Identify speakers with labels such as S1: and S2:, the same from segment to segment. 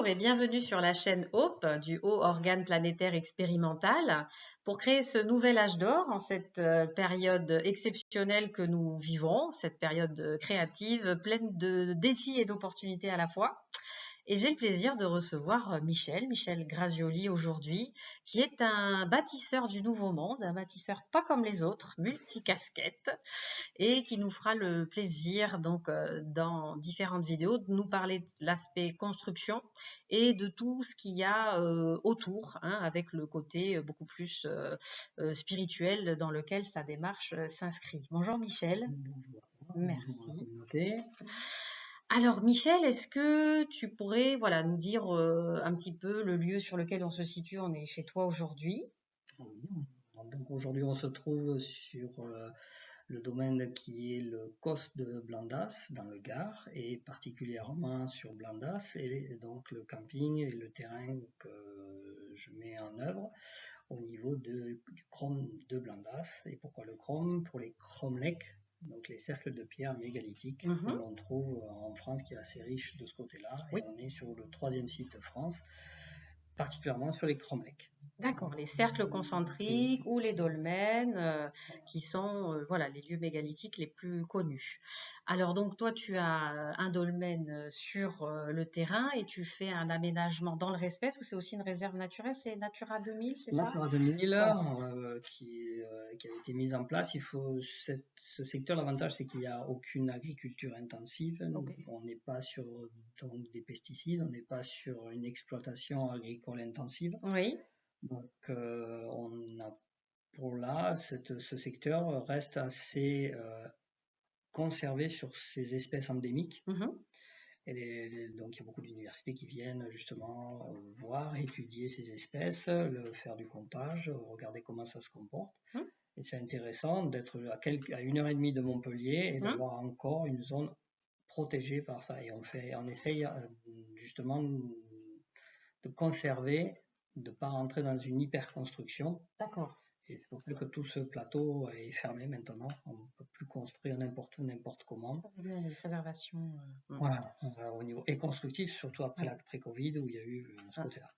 S1: et bienvenue sur la chaîne HOPE du Haut Organe Planétaire Expérimental pour créer ce nouvel âge d'or en cette période exceptionnelle que nous vivons, cette période créative pleine de défis et d'opportunités à la fois. Et j'ai le plaisir de recevoir Michel Grazioli aujourd'hui, qui est un bâtisseur du nouveau monde, un bâtisseur pas comme les autres, multicasquette, et qui nous fera le plaisir, donc, dans différentes vidéos, de nous parler de l'aspect construction et de tout ce qu'il y a autour, hein, avec le côté beaucoup plus spirituel dans lequel sa démarche s'inscrit. Bonjour Michel.
S2: Bonjour, bonjour à la
S1: Merci.
S2: communauté.
S1: Alors Michel, est-ce que tu pourrais nous dire un petit peu le lieu sur lequel on se situe? On est chez toi aujourd'hui.
S2: Oui, donc aujourd'hui on se trouve sur le domaine qui est le COS de Blandas dans le Gard et particulièrement sur Blandas et donc le camping et le terrain que je mets en œuvre au niveau du chrome de Blandas. Et pourquoi le chrome? Pour les cromlechs, donc les cercles de pierre mégalithiques que l'on trouve en France, qui est assez riche de ce côté-là.
S1: Oui.
S2: Et on est sur le 3e site de France, particulièrement sur les cromlechs.
S1: D'accord, les cercles concentriques ou les dolmens, qui sont les lieux mégalithiques les plus connus. Alors donc toi tu as un dolmen sur le terrain et tu fais un aménagement dans le respect, parce que c'est aussi une réserve naturelle, c'est Natura 2000, c'est ça?
S2: Natura 2000
S1: Voilà.
S2: qui a été mise en place. Ce secteur, l'avantage c'est qu'il n'y a aucune agriculture intensive.
S1: Ok.
S2: On n'est pas sur des pesticides, on n'est pas sur une exploitation agricole intensive.
S1: Oui.
S2: Donc on a pour là, ce secteur reste assez conservé sur ses espèces endémiques. Et donc il y a beaucoup d'universités qui viennent justement voir, étudier ces espèces, faire du comptage, regarder comment ça se comporte. Et c'est intéressant d'être à 1h30 de Montpellier et d'avoir encore une zone protégée par ça. Et on essaye justement de conserver, de ne pas rentrer dans une hyper-construction.
S1: D'accord.
S2: Et c'est pour ça que tout ce plateau est fermé maintenant. On ne peut plus construire n'importe où, n'importe comment.
S1: Ça, c'est bien, une préservation.
S2: Voilà, au niveau et constructif, surtout après Covid, où il y a eu ce côté-là.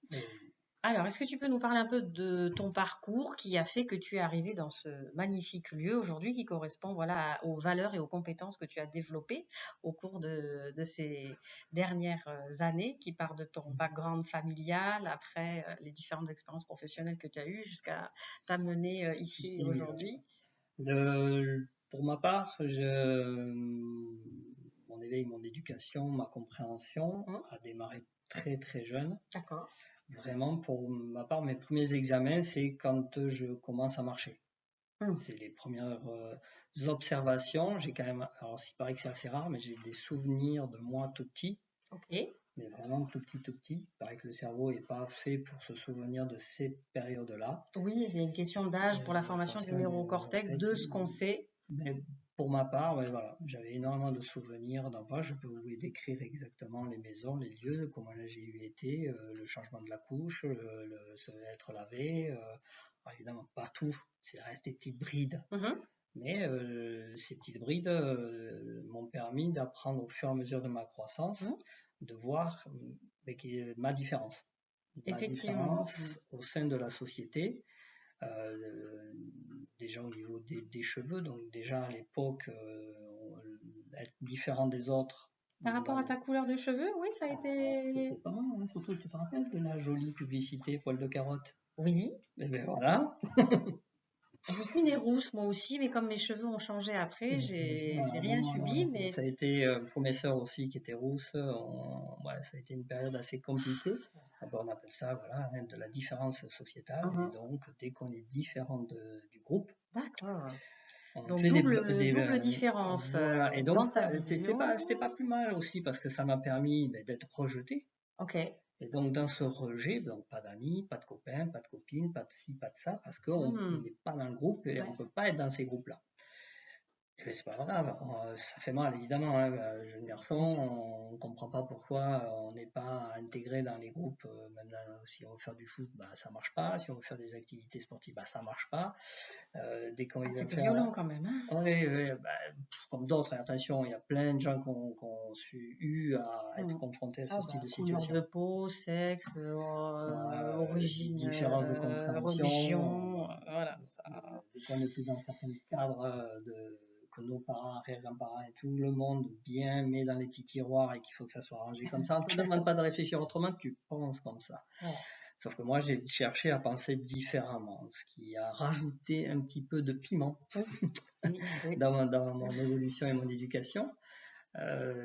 S1: Alors, est-ce que tu peux nous parler un peu de ton parcours qui a fait que tu es arrivé dans ce magnifique lieu aujourd'hui qui correspond aux valeurs et aux compétences que tu as développées au cours de ces dernières années, qui part de ton background familial, après les différentes expériences professionnelles que tu as eues jusqu'à t'amener ici aujourd'hui?
S2: Pour ma part, mon éveil, mon éducation, ma compréhension a démarré très très jeune.
S1: D'accord.
S2: Vraiment, pour ma part, mes premiers examens, c'est quand je commence à marcher. C'est les premières observations. J'ai quand même, alors il paraît que c'est assez rare, mais j'ai des souvenirs de moi tout petit.
S1: Ok.
S2: Mais vraiment tout petit. Il paraît que le cerveau n'est pas fait pour se souvenir de ces périodes-là.
S1: Oui, il y a une question d'âge pour la formation du neurocortex, de ce qu'on sait.
S2: Mais pour ma part, voilà, j'avais énormément de souvenirs d'enfants. Je peux vous décrire exactement les maisons, les lieux, comment j'ai eu été, le changement de la couche, se être lavé. Évidemment, pas tout, c'est resté des petites brides. Mais ces petites brides m'ont permis d'apprendre au fur et à mesure de ma croissance, de voir ma différence. Ma différence au sein de la société. Déjà au niveau des cheveux, donc déjà à l'époque, être différent des autres.
S1: Par rapport à ta couleur de cheveux, oui, ça a été...
S2: C'était pas mal, hein. Surtout, tu te rappelles de la jolie publicité poil de carotte?
S1: Oui.
S2: Et bien voilà.
S1: Je suis née rousse moi aussi, mais comme mes cheveux ont changé après, j'ai rien subi. Mais
S2: ça a été pour mes sœurs aussi qui étaient rousses. Ça a été une période assez compliquée. On appelle ça de la différence sociétale. Et donc, dès qu'on est différent du groupe,
S1: d'accord.
S2: on
S1: Donc
S2: fait
S1: double différence.
S2: Voilà. Et donc,
S1: dans ta vision.
S2: c'était pas plus mal aussi parce que ça m'a permis d'être rejeté.
S1: Ok.
S2: Et donc, dans ce rejet, donc, pas d'amis, pas de copains, pas de copines, pas de ci, pas de ça, parce qu'on n'est pas dans le groupe et on ne peut pas être dans ces groupes-là. C'est pas grave, ça fait mal évidemment, hein, jeune garçon, on comprend pas pourquoi on n'est pas intégré dans les groupes, même si on veut faire du foot, bah ça marche pas, si on veut faire des activités sportives, bah ça marche pas. Dès qu'on
S1: Ah,
S2: veut
S1: c'était
S2: faire,
S1: violent quand même, hein.
S2: oui, bah, comme d'autres, et attention, il y a plein de gens qui ont eu à être confrontés à ce
S1: Ah
S2: style
S1: bah,
S2: de
S1: couleur
S2: situation.
S1: de peau, sexe, origine,
S2: Différence de compréhension,
S1: religion, voilà, ça.
S2: dès qu'on n'est plus dans certains cadres que nos parents, arrière-grands-parents et tout le monde bien met dans les petits tiroirs et qu'il faut que ça soit rangé comme ça. On ne te demande pas de réfléchir autrement, tu penses comme ça.
S1: Voilà.
S2: Sauf que moi, j'ai cherché à penser différemment, ce qui a rajouté un petit peu de piment dans mon évolution et mon éducation.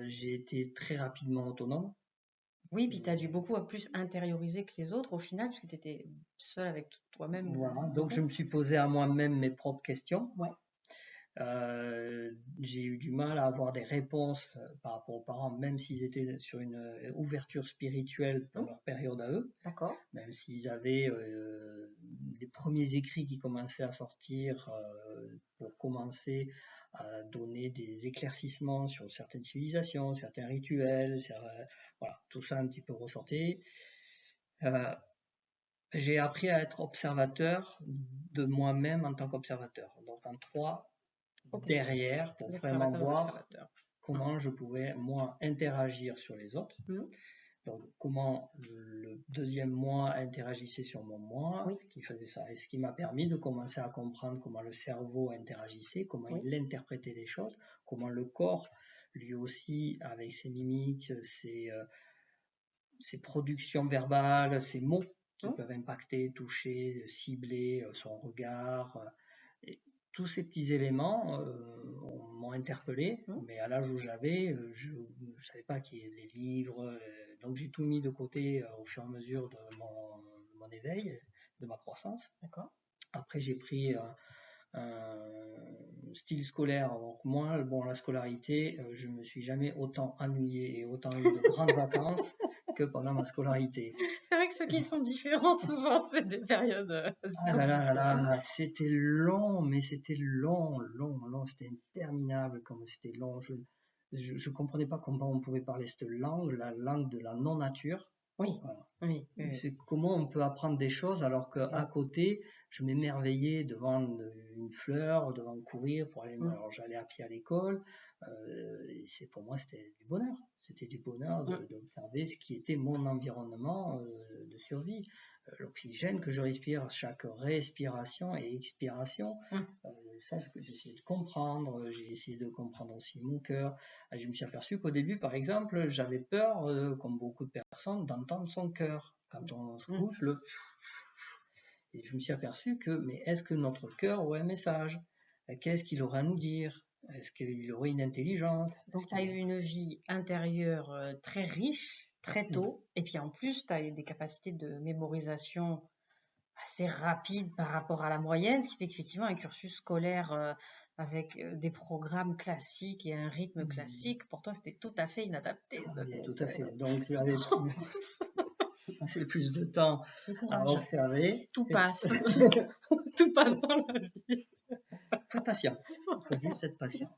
S2: J'ai été très rapidement autonome.
S1: Oui, puis tu as dû beaucoup plus intérioriser que les autres au final, puisque tu étais seul avec toi-même.
S2: Voilà, donc je me suis posé à moi-même mes propres questions.
S1: Ouais.
S2: J'ai eu du mal à avoir des réponses par rapport aux parents, même s'ils étaient sur une ouverture spirituelle dans leur période à eux.
S1: D'accord.
S2: Même s'ils avaient des premiers écrits qui commençaient à sortir pour commencer à donner des éclaircissements sur certaines civilisations, certains rituels, voilà, tout ça un petit peu ressorti. J'ai appris à être observateur de moi-même en tant qu'observateur. Donc en 3, derrière, pour vraiment voir comment je pouvais, moi, interagir sur les autres. Donc, comment le deuxième moi interagissait sur mon moi, qui faisait ça. Et ce qui m'a permis de commencer à comprendre comment le cerveau interagissait, comment il interprétait les choses, comment le corps, lui aussi, avec ses mimiques, ses productions verbales, ses mots, qui peuvent impacter, toucher, cibler son regard. Et tous ces petits éléments m'ont interpellé, mais à l'âge où j'avais, je ne savais pas qu'il y ait les livres, donc j'ai tout mis de côté au fur et à mesure de mon éveil, de ma croissance.
S1: D'accord.
S2: Après, j'ai pris un style scolaire. Donc moi, bon, la scolarité, je me suis jamais autant ennuyé et autant eu de grandes vacances que pendant ma scolarité.
S1: C'est vrai que ceux qui sont différents, souvent, c'est des périodes.
S2: Ah là là là là, c'était long, mais c'était long, c'était interminable comme c'était long. Je comprenais pas comment on pouvait parler cette langue, la langue de la non-nature.
S1: Oui.
S2: Voilà.
S1: Oui.
S2: C'est comment on peut apprendre des choses alors qu'à côté, je m'émerveillais devant une fleur, devant courir pour aller. Alors j'allais à pied à l'école. Pour moi, c'était du bonheur. C'était du bonheur d'observer ce qui était mon environnement de survie. L'oxygène que je respire, chaque respiration et expiration, ça, j'ai essayé de comprendre. J'ai essayé de comprendre aussi mon cœur. Je me suis aperçu qu'au début, par exemple, j'avais peur, comme beaucoup de personnes, d'entendre son cœur. Quand on se couche, et je me suis aperçu que, mais est-ce que notre cœur aurait un message? Qu'est-ce qu'il aurait à nous dire? Est-ce qu'il aurait une intelligence?
S1: Donc, tu as eu une vie intérieure très riche, très tôt, et puis en plus, tu as eu des capacités de mémorisation assez rapides par rapport à la moyenne, ce qui fait qu'effectivement, un cursus scolaire avec des programmes classiques et un rythme classique, pour toi, c'était tout à fait inadapté.
S2: Tout à fait. Donc, j'avais passé plus de temps à observer.
S1: Tout passe. Tout passe dans la vie.
S2: Faut être patient. Faut juste être patient.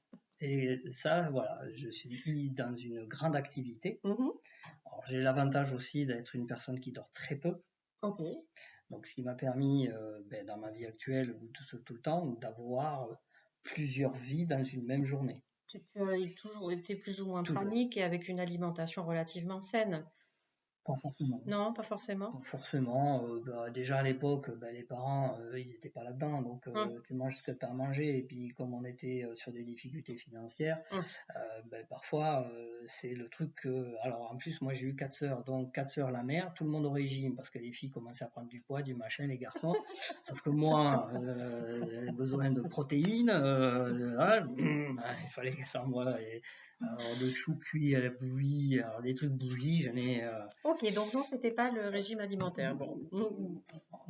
S2: Et ça, voilà, je suis dans une grande activité. Alors, j'ai l'avantage aussi d'être une personne qui dort très peu. Donc, ce qui m'a permis, dans ma vie actuelle, tout le temps, d'avoir plusieurs vies dans une même journée.
S1: Tu as toujours été plus ou moins pranique et avec une alimentation relativement saine.
S2: Pas forcément.
S1: Non, pas forcément.
S2: Pas forcément. Déjà à l'époque, les parents, ils n'étaient pas là-dedans. Donc, tu manges ce que tu as à manger. Et puis, comme on était sur des difficultés financières, parfois, c'est le truc que... Alors, en plus, moi, j'ai eu 4 sœurs. Donc, 4 sœurs la mère, tout le monde au régime. Parce que les filles commençaient à prendre du poids, du machin, les garçons. Sauf que moi, j'avais besoin de protéines. Il fallait que ça moi... Alors, de choux cuits à la bouillie, alors des trucs bouillis, j'en ai...
S1: Ok, donc non, c'était pas le régime alimentaire. Bon.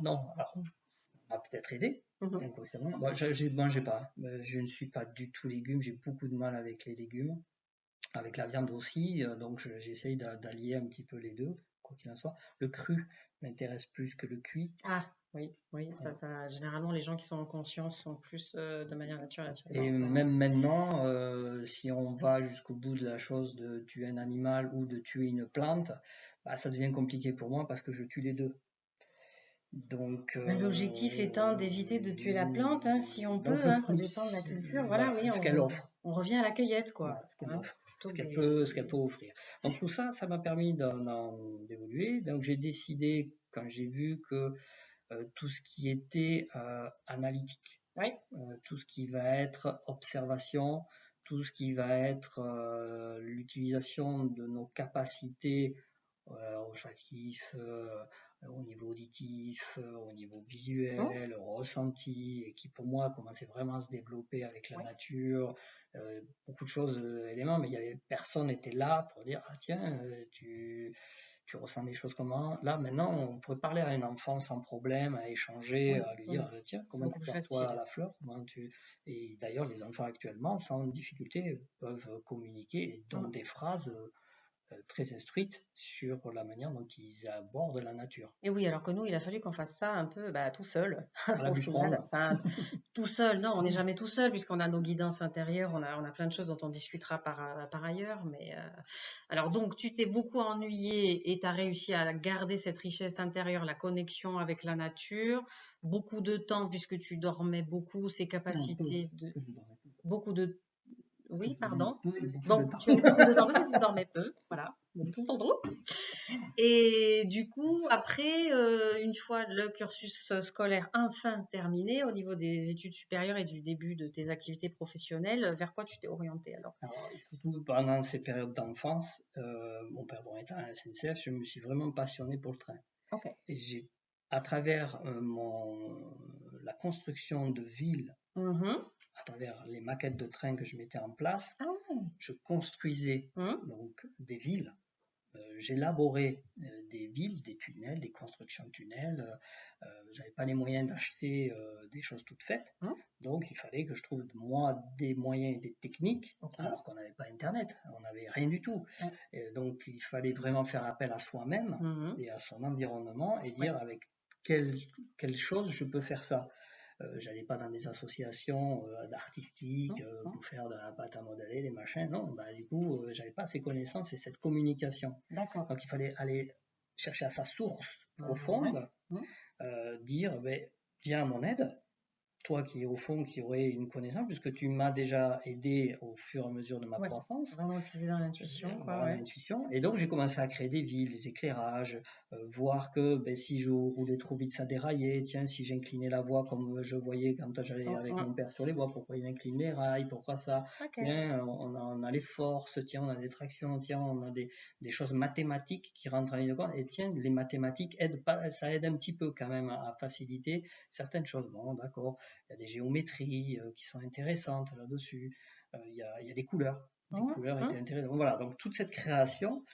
S2: Non, alors, ça m'a peut-être aidé, inconsciemment. Moi, je mangeais pas. Je ne suis pas du tout légumes, j'ai beaucoup de mal avec les légumes, avec la viande aussi, donc j'essaye d'allier un petit peu les deux, quoi qu'il en soit. Le cru, m'intéresse plus que le cuit.
S1: Ah, oui, ça, généralement, les gens qui sont en conscience sont plus de manière naturelle.
S2: Et même maintenant, si on va jusqu'au bout de la chose de tuer un animal ou de tuer une plante, bah, ça devient compliqué pour moi parce que je tue les deux. Donc,
S1: l'objectif étant d'éviter de tuer la plante, hein, si on peut, ça dépend de la culture. Voilà, oui,
S2: ce qu'elle offre.
S1: On revient à la cueillette, quoi.
S2: Ce qu'elle offre, ce qu'elle peut offrir. Donc tout ça, ça m'a permis d'évoluer. Donc j'ai décidé, quand j'ai vu que tout ce qui était analytique, tout ce qui va être observation, tout ce qui va être l'utilisation de nos capacités olfactifs, au niveau auditif, au niveau visuel, ressenti, et qui pour moi commençait vraiment à se développer avec la nature, beaucoup de choses, éléments, mais il y avait personne n'était là pour dire ah tiens tu ressens des choses comment. Là maintenant on pourrait parler à un enfant sans problème, à échanger, à lui dire tiens comment tu perçois la fleur, et d'ailleurs les enfants actuellement sans difficulté peuvent communiquer et donnent des phrases très instruites sur la manière dont ils abordent la nature.
S1: Et oui, alors que nous, il a fallu qu'on fasse ça un peu tout seul.
S2: Au final,
S1: tout seul, non, on n'est jamais tout seul puisqu'on a nos guidances intérieures, on a plein de choses dont on discutera par ailleurs. Mais alors donc, tu t'es beaucoup ennuyé et tu as réussi à garder cette richesse intérieure, la connexion avec la nature, beaucoup de temps puisque tu dormais beaucoup, ces capacités de... Beaucoup de... Oui, pardon. Bon, tu avais beaucoup de temps parce que tu dormais peu, voilà. Et du coup, après, une fois le cursus scolaire enfin terminé, au niveau des études supérieures et du début de tes activités professionnelles, vers quoi tu t'es orienté alors?
S2: Surtout pendant ces périodes d'enfance, mon père étant à la SNCF, je me suis vraiment passionné pour le train.
S1: Okay.
S2: Et j'ai, à travers la construction de villes, à travers les maquettes de trains que je mettais en place, je construisais donc des villes. J'élaborais des villes, des tunnels, des constructions de tunnels. J'avais pas les moyens d'acheter des choses toutes faites, donc il fallait que je trouve moi des moyens et des techniques, alors qu'on n'avait pas Internet, on n'avait rien du tout. Et donc il fallait vraiment faire appel à soi-même et à son environnement et dire avec quelle chose je peux faire ça. J'allais pas dans des associations artistiques pour faire de la pâte à modeler, des machins. Non, du coup, j'avais pas ces connaissances et cette communication. Donc il fallait aller chercher à sa source profonde, dire viens à mon aide. Toi qui au fond qui aurais une connaissance, puisque tu m'as déjà aidé au fur et à mesure de ma croissance.
S1: Vraiment utiliser dans l'intuition.
S2: L'intuition. Et donc j'ai commencé à créer des villes, des éclairages, voir que si je roulais trop vite ça déraillait, tiens si j'inclinais la voie comme je voyais quand j'allais avec mon père sur les voies, pourquoi il incline les rails, pourquoi ça, tiens on a les forces, tiens on a des tractions, tiens on a des choses mathématiques qui rentrent en ligne de compte, et tiens les mathématiques ça aide un petit peu quand même à faciliter certaines choses. Bon d'accord, il y a des géométries qui sont intéressantes là-dessus, il y a des couleurs. Des couleurs étaient intéressantes. Voilà, donc toute cette création,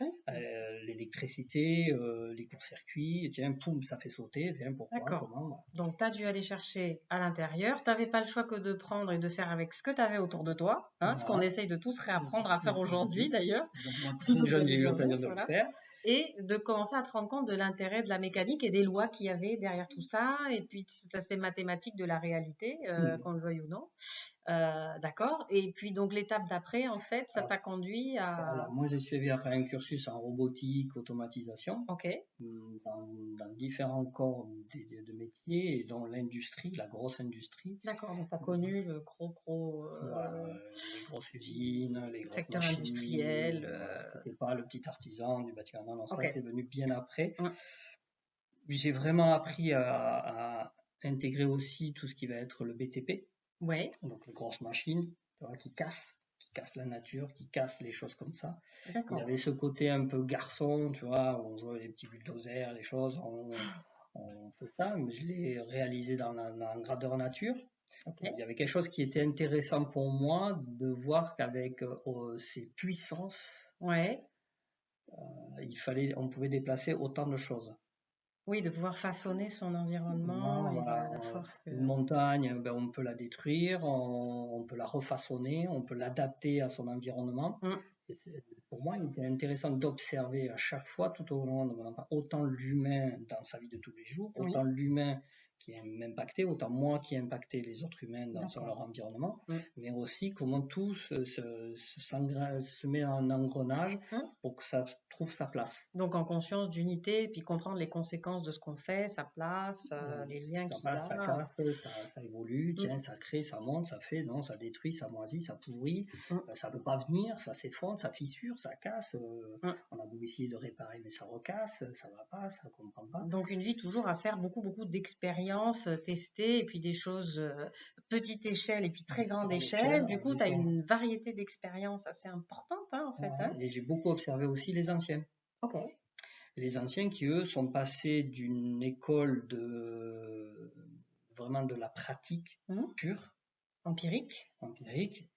S2: l'électricité, les courts-circuits, tiens, poum, ça fait sauter, tiens, pourquoi, comment. Voilà.
S1: Donc, tu as dû aller chercher à l'intérieur. Tu n'avais pas le choix que de prendre et de faire avec ce que tu avais autour de toi, ce qu'on essaye de tous réapprendre à faire aujourd'hui d'ailleurs.
S2: Très jeune, j'ai eu l'occasion de le faire.
S1: Et de commencer à te rendre compte de l'intérêt de la mécanique et des lois qu'il y avait derrière tout ça, et puis cet aspect mathématique de la réalité, qu'on le veuille ou non. D'accord. Et puis donc l'étape d'après, en fait, ça t'a conduit à...
S2: Alors moi j'ai suivi après un cursus en robotique, automatisation,
S1: okay.
S2: dans différents corps de métiers, et dans l'industrie, la grosse industrie.
S1: D'accord, donc tu as connu le gros...
S2: les grosses usines, les grosses
S1: secteur
S2: machines,
S1: industriel.
S2: C'était pas le petit artisan du bâtiment, non, ça c'est venu bien après. J'ai vraiment appris à intégrer aussi tout ce qui va être le BTP. Donc les grosses machines qui cassent la nature, qui cassent les choses comme ça. Il y avait ce côté un peu garçon, tu vois, où on jouait les petits bulldozers, les choses, on fait ça, mais je l'ai réalisé dans la grandeur nature. Il y avait quelque chose qui était intéressant pour moi de voir qu'avec ces puissances, on pouvait déplacer autant de choses.
S1: Oui, de pouvoir façonner son environnement et la force.
S2: Une montagne, on peut la détruire, on peut la refaçonner, on peut l'adapter à son environnement. pour moi, il était intéressant d'observer à chaque fois, tout au long de mon enfance, autant l'humain dans sa vie de tous les jours, autant l'humain qui m'impactait, autant moi qui impactais les autres humains dans leur environnement, mais aussi comment tout se met en engrenage pour que ça trouve sa place.
S1: Donc en conscience d'unité, puis comprendre les conséquences de ce qu'on fait, sa place, les liens qu'il y a.
S2: Ça casse, ça évolue, tiens, ça crée, ça monte, ça fait, non, ça détruit, ça moisit, ça pourrit, ça ne peut pas venir, ça s'effondre, ça fissure, ça casse, on a beau essayer de réparer, mais ça recasse, ça va pas, ça comprend pas.
S1: Donc une vie toujours à faire beaucoup d'expériences, tester, et puis des choses petite échelle et puis très grande échelle. Du coup, tu as une variété d'expériences assez importante, en fait.
S2: Et j'ai beaucoup observé aussi les anciens.
S1: Ok.
S2: Les anciens qui, eux, sont passés d'une école vraiment de la pratique pure.
S1: Empirique,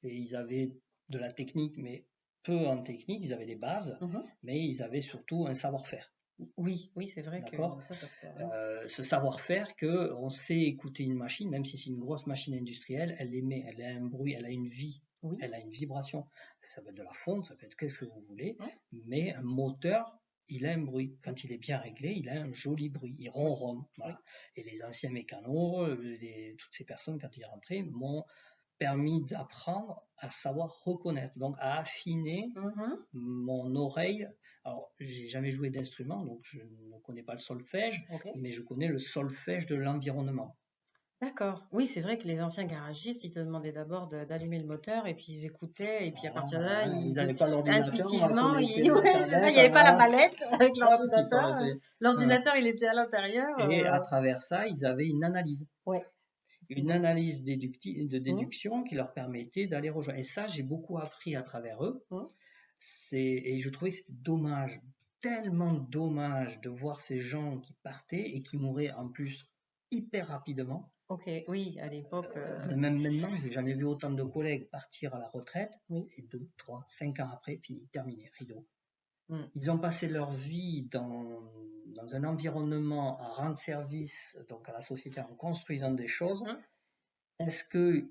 S2: et ils avaient de la technique, mais peu en technique, ils avaient des bases, mais ils avaient surtout un savoir-faire.
S1: Oui, c'est vrai que ça
S2: ce savoir-faire qu'on sait écouter une machine, même si c'est une grosse machine industrielle, elle émet, elle a un bruit, elle a une vie, elle a une vibration. Ça peut être de la fonte, ça peut être quelque chose que vous voulez, mais un moteur, il a un bruit. Quand il est bien réglé, il a un joli bruit, il ronronne. Voilà. Et les anciens mécanos, toutes ces personnes, quand ils rentraient, m'ont permis d'apprendre à savoir reconnaître, donc à affiner mon oreille. Alors, j'ai jamais joué d'instrument, donc je ne connais pas le solfège, mais je connais le solfège de l'environnement.
S1: D'accord. Oui, c'est vrai que les anciens garagistes, ils te demandaient d'abord d'allumer le moteur, et puis ils écoutaient, et puis à partir de là,
S2: ils n'avaient pas l'ordinateur.
S1: Intuitivement, il n'y avait pas la mallette avec l'ordinateur. L'ordinateur, il était à l'intérieur.
S2: Et à travers ça, ils avaient une analyse. Une analyse de déduction qui leur permettait d'aller rejoindre. Et ça, j'ai beaucoup appris à travers eux. Et je trouvais que c'était dommage, tellement dommage de voir ces gens qui partaient et qui mouraient en plus hyper rapidement.
S1: Ok, oui, à l'époque.
S2: Même maintenant, je n'ai jamais vu autant de collègues partir à la retraite et 2, 3, 5 ans après, fini, terminé, rideau. Ils ont passé leur vie dans un environnement à rendre service donc à la société en construisant des choses. Est-ce que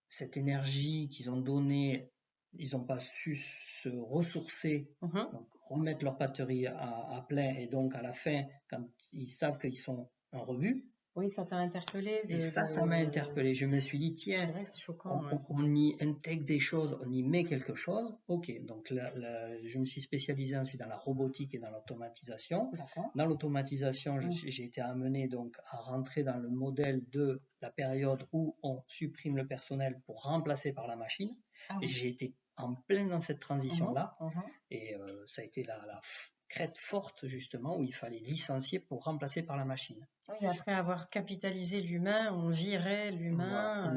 S2: cette énergie qu'ils ont donnée, ils n'ont pas su se ressourcer, donc remettre leur batterie à plein, et donc à la fin, quand ils savent qu'ils sont en rebut.
S1: Oui, ça t'a interpellé.
S2: Ça m'a interpellé. Je me suis dit, tiens,
S1: vrai, c'est choquant,
S2: on y intègre des choses, on y met quelque chose. Ok, donc je me suis spécialisé ensuite dans la robotique et dans l'automatisation. Dans l'automatisation, j'ai été amené donc à rentrer dans le modèle de la période où on supprime le personnel pour remplacer par la machine. Et j'ai été en plein dans cette transition-là. Et ça a été la crête forte, justement, où il fallait licencier pour remplacer par la machine.
S1: Oui, après avoir capitalisé l'humain, on virait l'humain.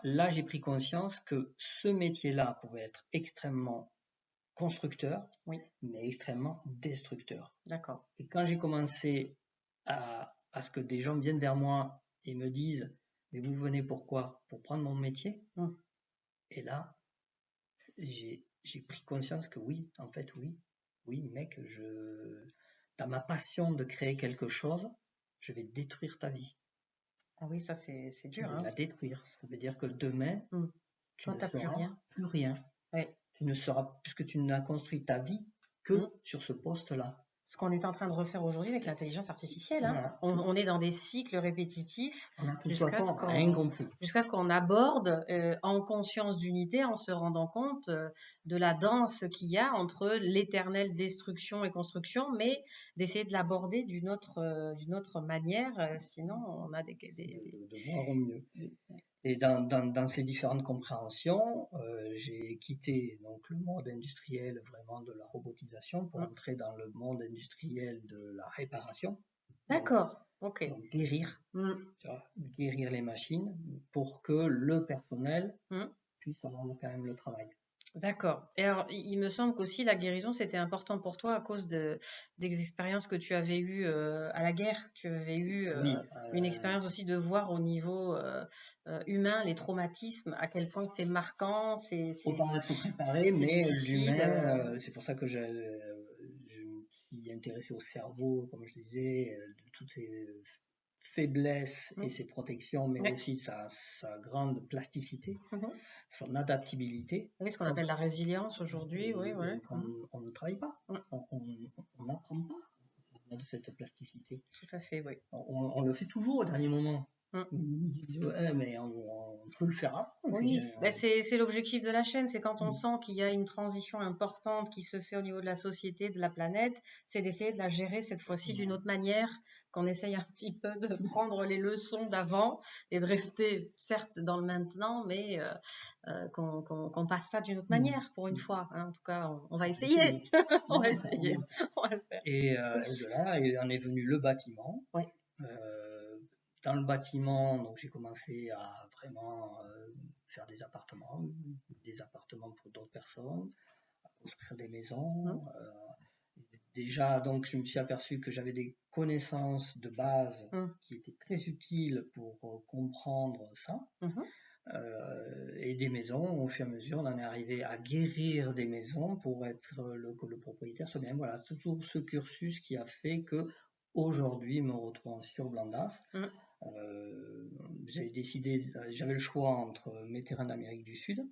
S2: Là, j'ai pris conscience que ce métier-là pouvait être extrêmement constructeur, mais extrêmement destructeur.
S1: D'accord.
S2: Et quand j'ai commencé à ce que des gens viennent vers moi et me disent « Mais vous venez pourquoi ? Pour prendre mon métier ?» Et là, j'ai pris conscience que oui, en fait, oui, mec, dans ma passion de créer quelque chose, je vais détruire ta vie.
S1: Ah oui, ça c'est dur.
S2: Je vais la détruire. Ça veut dire que demain, tu n'as plus rien. Tu ne seras, puisque tu n'as construit ta vie que sur ce poste-là.
S1: Ce qu'on est en train de refaire aujourd'hui avec l'intelligence artificielle. On est dans des cycles répétitifs jusqu'à ce qu'on aborde en conscience d'unité, en se rendant compte de la danse qu'il y a entre l'éternelle destruction et construction, mais d'essayer de l'aborder d'une autre manière, sinon on a
S2: de voir au mieux. Et dans ces différentes compréhensions, j'ai quitté donc le monde industriel vraiment de la robotisation pour entrer dans le monde industriel de la réparation.
S1: D'accord, ok.
S2: Donc guérir, guérir les machines pour que le personnel puisse avoir quand même le travail.
S1: D'accord. Et alors, il me semble qu'aussi la guérison, c'était important pour toi à cause des expériences que tu avais eues à la guerre. Tu avais eu une expérience aussi de voir au niveau humain les traumatismes, à quel point c'est marquant.
S2: Autant être préparé, mais l'humain, c'est pour ça que je me suis intéressé au cerveau, comme je disais, de toutes ces faiblesses et ses protections, mais
S1: Oui.
S2: aussi sa grande plasticité, son adaptabilité.
S1: Oui, ce qu'on appelle la résilience aujourd'hui, oui.
S2: On ne travaille pas, on n'apprend pas de cette plasticité.
S1: Tout à fait, oui.
S2: On le fait toujours au dernier moment. On dit, ouais, mais on peut le faire après.
S1: Oui, c'est l'objectif de la chaîne, c'est quand on sent qu'il y a une transition importante qui se fait au niveau de la société, de la planète, c'est d'essayer de la gérer cette fois-ci d'une autre manière, qu'on essaye un petit peu de prendre les leçons d'avant et de rester certes dans le maintenant, mais qu'on passe ça d'une autre manière pour une fois. Hein. En tout cas, on va essayer. On va essayer. On va le faire.
S2: Et de là, en est venu le bâtiment.
S1: Oui.
S2: Dans le bâtiment, donc j'ai commencé à vraiment faire des appartements pour d'autres personnes, à construire des maisons. Déjà, donc, je me suis aperçu que j'avais des connaissances de base qui étaient très utiles pour comprendre ça. Et des maisons, au fur et à mesure, on en est arrivé à guérir des maisons pour être que le propriétaire soit bien. Voilà, c'est tout ce cursus qui a fait que aujourd'hui, me retrouvant sur Blandas, j'avais décidé, j'avais le choix entre mes terrains d'Amérique du Sud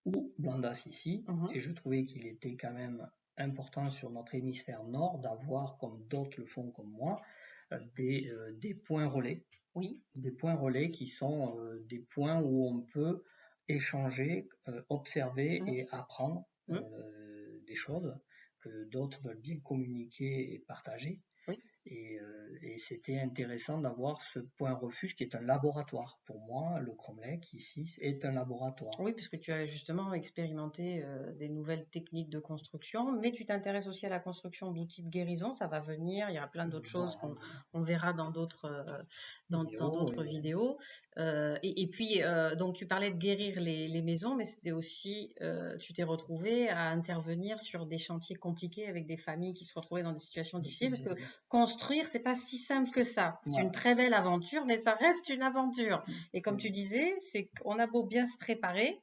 S2: ou Blandas ici, et je trouvais qu'il était quand même important sur notre hémisphère nord d'avoir, comme d'autres le font comme moi, des points relais. Oui. Des points relais qui sont des points où on peut échanger, observer et apprendre des choses que d'autres veulent bien communiquer et partager. Oui. Et c'était intéressant d'avoir ce point refuge qui est un laboratoire. Pour moi, le Cromlech ici est un laboratoire.
S1: Oui, puisque tu as justement expérimenté des nouvelles techniques de construction, mais tu t'intéresses aussi à la construction d'outils de guérison, ça va venir, il y a plein d'autres choses qu'on verra dans d'autres vidéos. Et puis, donc tu parlais de guérir les maisons, mais c'était aussi, tu t'es retrouvé à intervenir sur des chantiers compliqués avec des familles qui se retrouvaient dans des situations difficiles, parce que construire, c'est pas si simple que ça. C'est une très belle aventure, mais ça reste une aventure. Et comme tu disais, c'est qu'on a beau bien se préparer,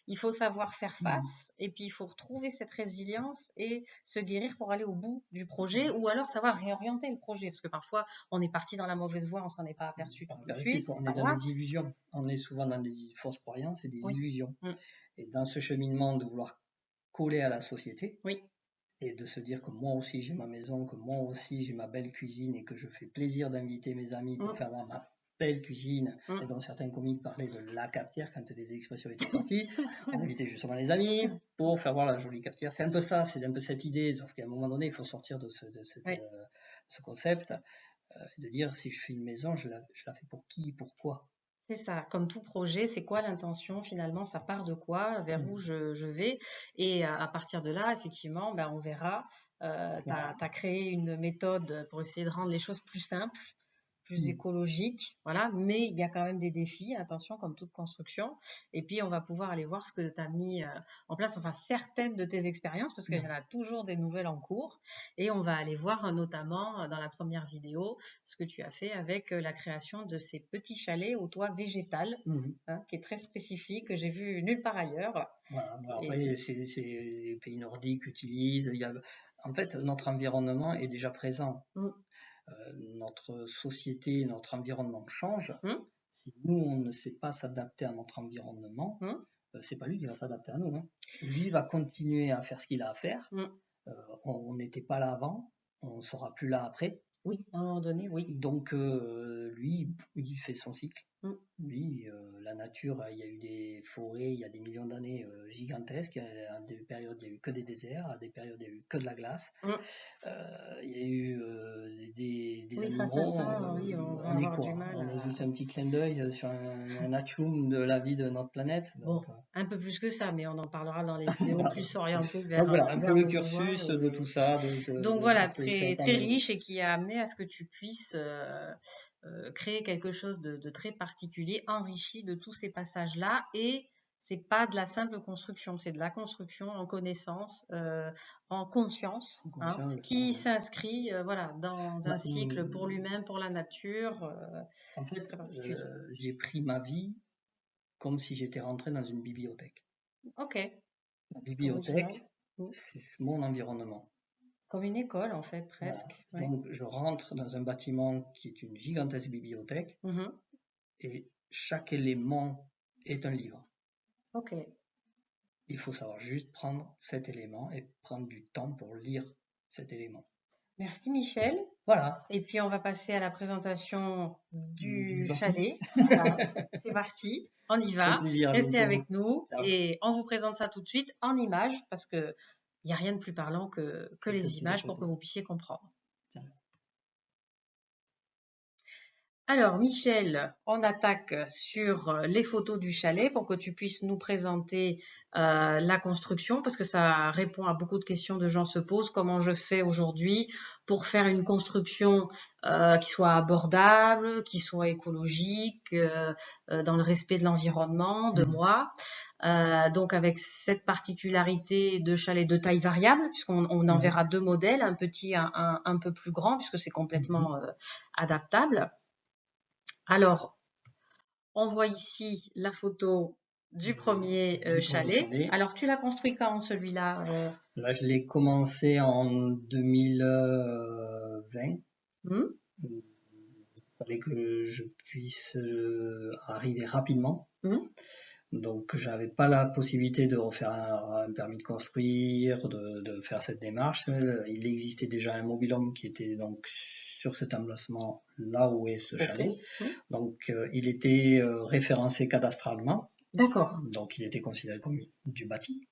S1: il faut savoir faire face, et puis il faut retrouver cette résilience et se guérir pour aller au bout du projet, ou alors savoir réorienter le projet, parce que parfois on est parti dans la mauvaise voie, on s'en est pas aperçu tout de suite.
S2: On est dans des illusions, on est souvent dans des fausses croyances et des illusions. Et dans ce cheminement de vouloir coller à la société, et de se dire que moi aussi j'ai ma maison, que moi aussi j'ai ma belle cuisine, et que je fais plaisir d'inviter mes amis pour faire ma belle cuisine, et dont certains comiques parlaient de la cafetière quand des expressions étaient sorties. On invitait justement les amis pour faire voir la jolie cafetière. C'est un peu ça, c'est un peu cette idée, sauf qu'à un moment donné, il faut sortir de ce concept, de dire si je fais une maison, je la fais pour qui, pourquoi.
S1: C'est ça, comme tout projet, c'est quoi l'intention finalement, ça part de quoi, vers où je vais, et à partir de là, effectivement, on verra. Tu as créé une méthode pour essayer de rendre les choses plus simples, plus écologique, voilà, mais il y a quand même des défis, attention, comme toute construction, et puis on va pouvoir aller voir ce que tu as mis en place, enfin certaines de tes expériences, parce qu'il y en a toujours des nouvelles en cours, et on va aller voir notamment dans la première vidéo ce que tu as fait avec la création de ces petits chalets au toit végétal, qui est très spécifique, que j'ai vu nulle part ailleurs.
S2: Voilà, après, c'est les pays nordiques utilisent, en fait, notre environnement est déjà présent. Notre société, notre environnement change. Si nous, on ne sait pas s'adapter à notre environnement, c'est pas lui qui va s'adapter à nous. Lui va continuer à faire ce qu'il a à faire. On n'était pas là avant, on ne sera plus là après.
S1: Oui, à un moment donné, oui.
S2: Donc, lui, il fait son cycle. Lui, la nature, il y a eu des forêts il y a des millions d'années gigantesques. À des périodes, il n'y a eu que des déserts. À des périodes, il n'y a eu que de la glace. Il y a eu des animaux. On est quoi? On est juste un petit clin d'œil sur un atchoum de la vie de notre planète.
S1: Donc, un peu plus que ça, mais on en parlera dans les vidéos plus orientées vers.
S2: Donc voilà, un peu le cursus de tout ça.
S1: Donc voilà, très, très riche, et qui a amené à ce que tu puisses créer quelque chose de très particulier, enrichi de tous ces passages-là. Et c'est pas de la simple construction, c'est de la construction en connaissance, en conscience, qui s'inscrit dans un cycle pour lui-même, pour la nature.
S2: En fait, j'ai pris ma vie comme si j'étais rentré dans une bibliothèque.
S1: Ok.
S2: La bibliothèque, c'est mon environnement.
S1: Comme une école, en fait, presque.
S2: Voilà. Donc, je rentre dans un bâtiment qui est une gigantesque bibliothèque et chaque élément est un livre.
S1: Ok.
S2: Il faut savoir juste prendre cet élément et prendre du temps pour lire cet élément.
S1: Merci Michel.
S2: Voilà.
S1: Et puis on va passer à la présentation du
S2: bâti.
S1: chalet. Voilà. C'est parti, on y va.
S2: plaisir,
S1: Restez
S2: donc,
S1: avec nous
S2: ciao.
S1: et on vous présente ça tout de suite en images parce que il n'y a rien de plus parlant que les images pour que vous puissiez comprendre.
S2: Ciao.
S1: Alors Michel, on attaque sur les photos du chalet pour que tu puisses nous présenter la construction parce que ça répond à beaucoup de questions de gens se posent. Comment je fais aujourd'hui pour faire une construction qui soit abordable, qui soit écologique, dans le respect de l'environnement, de moi. Donc avec cette particularité de chalet de taille variable, puisqu'on en verra deux modèles, un petit, un peu plus grand, puisque c'est complètement adaptable. Alors, on voit ici la photo du premier chalet. Alors, tu l'as construit quand celui-là
S2: Là, je l'ai commencé en 2020. Il fallait que je puisse arriver rapidement. Donc, j'avais pas la possibilité de refaire un permis de construire, de faire cette démarche. Il existait déjà un mobil-home qui était donc sur cet emplacement là où est ce chalet. Donc, il était référencé cadastralement.
S1: D'accord.
S2: Donc, il était considéré comme du bâti.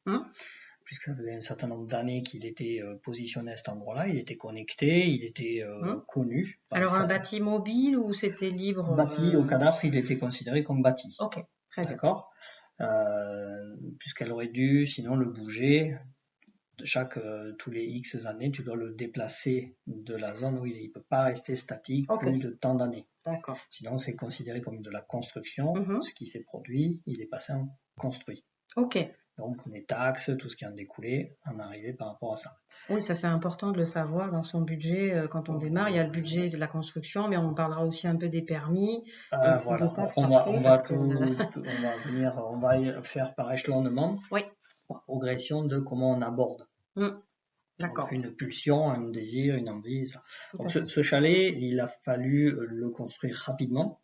S2: Puisque ça faisait un certain nombre d'années qu'il était positionné à cet endroit-là, il était connecté, il était connu.
S1: Alors un bâti mobile ou c'était libre
S2: Bâti au cadastre, il était considéré comme bâti.
S1: Ok, très bien.
S2: D'accord. Puisqu'elle aurait dû sinon le bouger. Tous les X années, tu dois le déplacer de la zone où il ne peut pas rester statique plus de tant d'années.
S1: D'accord.
S2: Sinon, c'est considéré comme de la construction. Ce qui s'est produit, il est passé en construit.
S1: Ok.
S2: Donc, les taxes, tout ce qui en découlait, en arrivait par rapport à ça.
S1: Oui, ça c'est important de le savoir dans son budget quand on démarre. Il y a le budget de la construction, mais on parlera aussi un peu des permis.
S2: Voilà, on va faire par échelonnement, par progression de comment on aborde. Donc, une pulsion, un désir, une envie. Ça. Donc, ce chalet, il a fallu le construire rapidement.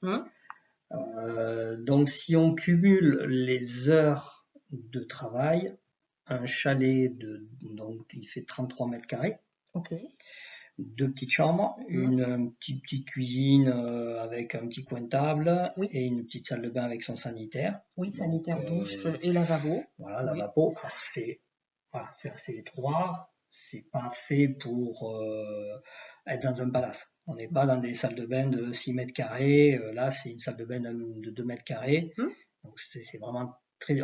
S2: Donc, si on cumule les heures de travail, un chalet donc il fait 33 mètres carrés. Deux petites chambres, une petite cuisine avec un petit coin de table et une petite salle de bain avec son sanitaire.
S1: Oui, sanitaire, douche et lavabo.
S2: Voilà, lavabo. Alors, c'est assez étroit. C'est pas fait pour être dans un palace. On n'est pas dans des salles de bain de 6 mètres carrés. Là, c'est une salle de bain de 2 mètres carrés. Donc, c'est vraiment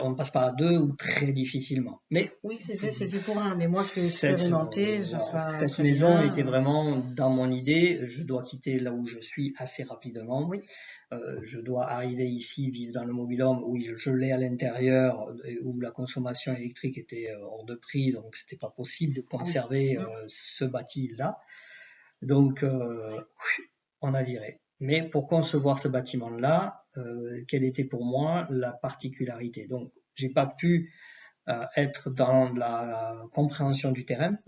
S2: on passe pas à deux ou très difficilement. Mais
S1: oui, c'est fait pour un. Mais moi, je suis expérimentée.
S2: Cette maison était vraiment dans mon idée. Je dois quitter là où je suis assez rapidement. Je dois arriver ici, vivre dans le mobil-home où je l'ai à l'intérieur, où la consommation électrique était hors de prix, donc c'était pas possible de conserver ce bâti-là. Donc, on a viré. Mais pour concevoir ce bâtiment-là, quelle était pour moi la particularité? Donc, j'ai pas pu être dans la compréhension du terrain.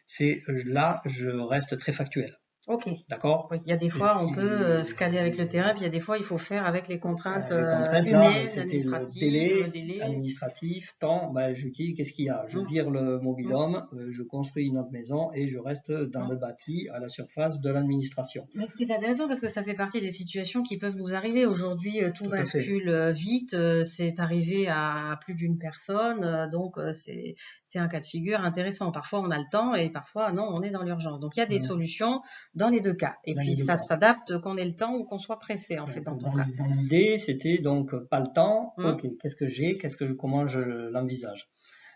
S2: C'est là, je reste très factuel.
S1: Ok.
S2: D'accord.
S1: Oui, il y a des fois, on peut se caler avec le terrain, puis il y a des fois, il faut faire avec les contraintes humaines, administratives, le délai.
S2: Administratif, temps, je dis, qu'est-ce qu'il y a? Je vire le mobil-home, je construis une autre maison et je reste dans le bâti à la surface de l'administration.
S1: Mais ce qui est intéressant, parce que ça fait partie des situations qui peuvent nous arriver. Aujourd'hui, tout bascule vite, c'est arrivé à plus d'une personne, donc c'est un cas de figure intéressant. Parfois, on a le temps et parfois, non, on est dans l'urgence. Donc, il y a des solutions dans les deux cas. Et puis, ça s'adapte qu'on ait le temps ou qu'on soit pressé, en fait, dans ton cas.
S2: L'idée, c'était donc pas le temps. Ok, qu'est-ce que j'ai, comment je l'envisage?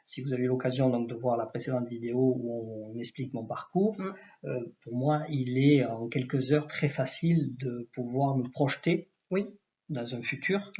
S2: Si vous avez l'occasion donc de voir la précédente vidéo où on explique mon parcours, pour moi, il est en quelques heures très facile de pouvoir me projeter dans un futur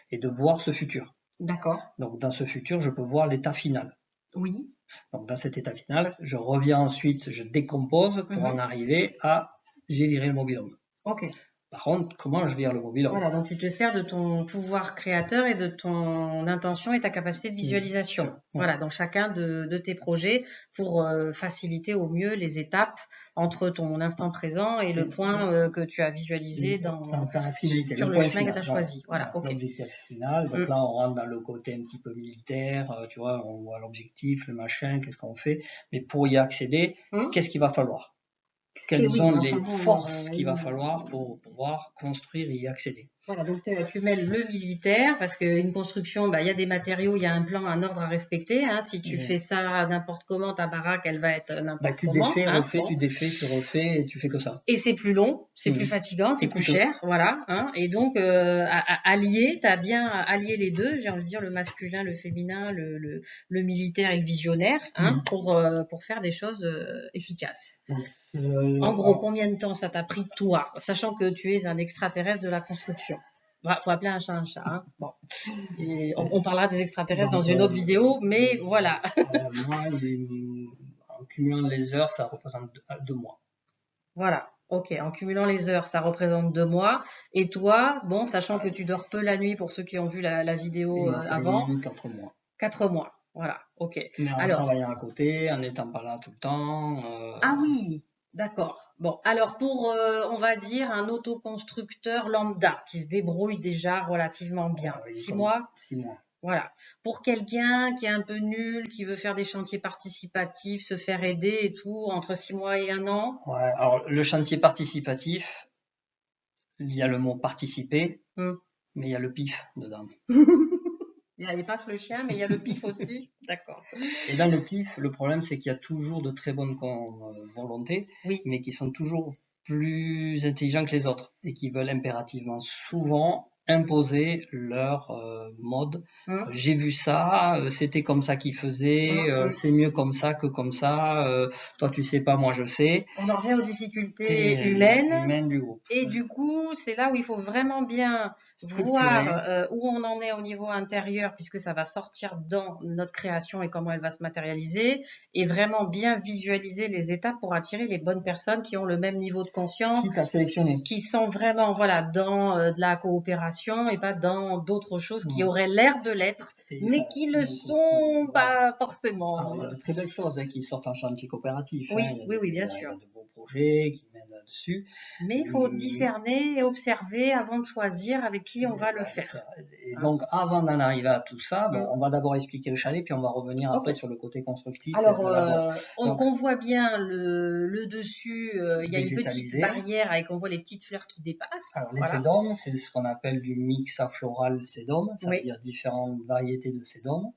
S2: et de voir ce futur.
S1: D'accord.
S2: Donc, dans ce futur, je peux voir l'état final.
S1: Oui.
S2: Donc, dans cet état final, je reviens ensuite, je décompose pour en arriver à j'ai viré le mobil-home.
S1: Ok.
S2: Par contre, comment je gère le mobil-home?
S1: Voilà, donc tu te sers de ton pouvoir créateur et de ton intention et ta capacité de visualisation. Voilà, dans chacun de tes projets pour faciliter au mieux les étapes entre ton instant présent et le point que tu as visualisé sur le chemin que tu as choisi. Voilà, ok.
S2: L'objectif final. Donc là, on rentre dans le côté un petit peu militaire, tu vois, on voit l'objectif, le machin, qu'est-ce qu'on fait. Mais pour y accéder, qu'est-ce qu'il va falloir? Quelles sont les forces qu'il va falloir pour pouvoir construire et y accéder?
S1: Voilà, donc tu mêles le militaire, parce qu'une construction, il y a des matériaux, il y a un plan, un ordre à respecter. Hein. Si tu fais ça n'importe comment, ta baraque, elle va être n'importe comment.
S2: Tu défais, tu défais, tu refais, et tu fais que ça.
S1: Et c'est plus long, c'est plus fatigant, c'est plus cher, voilà. Hein. Et donc, allier, tu as bien allié les deux, j'ai envie de dire le masculin, le féminin, le militaire et le visionnaire, hein, pour faire des choses efficaces. En gros, combien de temps ça t'a pris, toi, sachant que tu es un extraterrestre de la construction? Faut appeler un chat un chat. Hein. Bon. Et on parlera des extraterrestres dans une autre vidéo, mais voilà.
S2: Moi, en cumulant les heures, ça représente 2 mois.
S1: Voilà, ok. En cumulant les heures, ça représente 2 mois. Et toi, bon, sachant que tu dors peu la nuit pour ceux qui ont vu la vidéo avant.
S2: 4 mois.
S1: 4 mois, voilà, ok.
S2: Mais en travaillant à côté, en n'étant pas là tout le temps.
S1: Ah oui, d'accord. Bon, alors pour, on va dire, un autoconstructeur lambda qui se débrouille déjà relativement bien. 6 mois?
S2: 6 mois.
S1: Voilà. Pour quelqu'un qui est un peu nul, qui veut faire des chantiers participatifs, se faire aider et tout, entre 6 mois et 1 an?
S2: Ouais, alors le chantier participatif, il y a le mot participer, mais il y a le pif dedans.
S1: Il y a les paf le chien, mais il y a le pif aussi. D'accord.
S2: Et dans le pif, le problème, c'est qu'il y a toujours de très bonnes volontés, mais qui sont toujours plus intelligents que les autres et qui veulent impérativement souvent imposer leur mode. J'ai vu ça, c'était comme ça qu'ils faisaient, c'est mieux comme ça que comme ça, toi tu sais pas, moi je sais.
S1: On en revient aux difficultés humaines du groupe. Et du coup, c'est là où il faut vraiment bien voir où on en est au niveau intérieur, puisque ça va sortir dans notre création et comment elle va se matérialiser, et vraiment bien visualiser les étapes pour attirer les bonnes personnes qui ont le même niveau de conscience, qui sont vraiment dans de la coopération et pas dans d'autres choses qui auraient l'air de l'être, mais qui ne sont pas forcément.
S2: Alors, il y a de très belles choses qui sortent en chantier coopératif.
S1: Oui, bien sûr.
S2: Il y a de beaux projets qui mènent là-dessus.
S1: Mais il faut discerner et observer avant de choisir avec qui on va le faire.
S2: Et donc, avant d'en arriver à tout ça, on va d'abord expliquer le chalet, puis on va revenir après sur le côté constructif.
S1: Alors, on voit bien le dessus, il y a une petite barrière avec, on voit les petites fleurs qui dépassent.
S2: Alors, les sédums, c'est ce qu'on appelle du mix afloral sédum, ça veut dire différentes variétés de sédum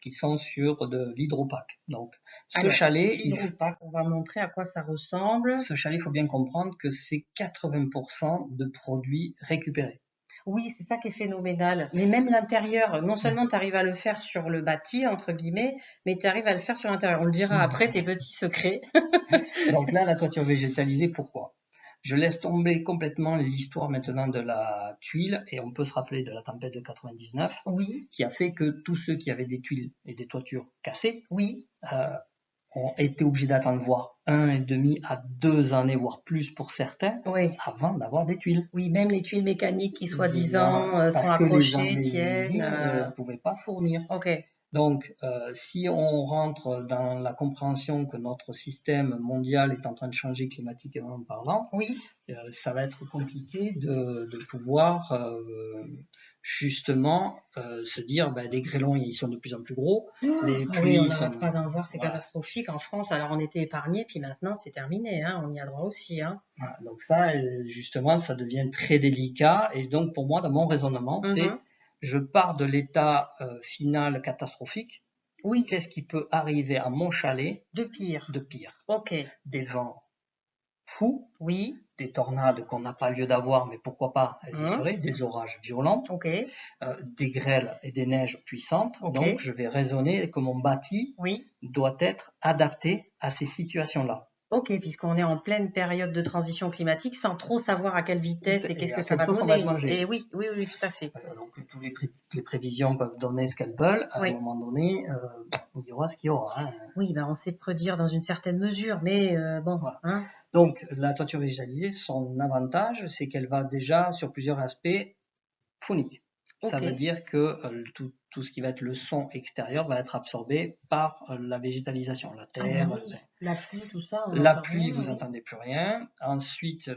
S2: qui sont sur de l'hydropaque. Donc, ce chalet...
S1: L'hydropaque, on va montrer à quoi ça ressemble.
S2: Ce chalet, il faut bien comprendre que c'est 80% de produits récupérés.
S1: Oui, c'est ça qui est phénoménal. Mais même l'intérieur, non seulement tu arrives à le faire sur le bâti, entre guillemets, mais tu arrives à le faire sur l'intérieur. On le dira après, tes petits secrets.
S2: Donc là, la toiture végétalisée, pourquoi? Je laisse tomber complètement l'histoire maintenant de la tuile et on peut se rappeler de la tempête de 99 qui a fait que tous ceux qui avaient des tuiles et des toitures cassées ont été obligés d'attendre voire 1,5 à 2 années, voire plus pour certains, avant d'avoir des tuiles.
S1: Oui, même les tuiles mécaniques qui soi-disant sont accrochées, tiennent.
S2: Ne pouvaient pas fournir. Donc, si on rentre dans la compréhension que notre système mondial est en train de changer climatiquement parlant, ça va être compliqué de pouvoir justement se dire les grêlons ils sont de plus en plus gros, les pluies
S1: on n'arrête pas d'en voir, c'est catastrophique en France. Alors on était épargnés, puis maintenant c'est terminé, hein, on y a droit aussi. Hein.
S2: Voilà, donc ça justement ça devient très délicat et donc pour moi dans mon raisonnement c'est je pars de l'état final catastrophique. Qu'est-ce qui peut arriver à mon chalet
S1: de pire?
S2: Des vents fous, des tornades qu'on n'a pas lieu d'avoir, mais pourquoi pas, elles y seraient, des orages violents, des grêles et des neiges puissantes. Donc je vais raisonner que mon bâti doit être adapté à ces situations-là.
S1: Ok, puisqu'on est en pleine période de transition climatique, sans trop savoir à quelle vitesse et qu'est-ce que ça va donner. Et oui, tout à fait.
S2: Donc, toutes les prévisions peuvent donner ce qu'elles veulent. À un moment donné, il y aura ce qu'il y aura. Hein.
S1: Oui, on sait prédire dans une certaine mesure, mais bon.
S2: Voilà.
S1: Hein.
S2: Donc, la toiture végétalisée, son avantage, c'est qu'elle va déjà sur plusieurs aspects phoniques. Ça veut dire que tout ce qui va être le son extérieur va être absorbé par la végétalisation, la terre.
S1: La pluie, tout ça.
S2: La pluie, vous n'entendez plus rien. Ensuite,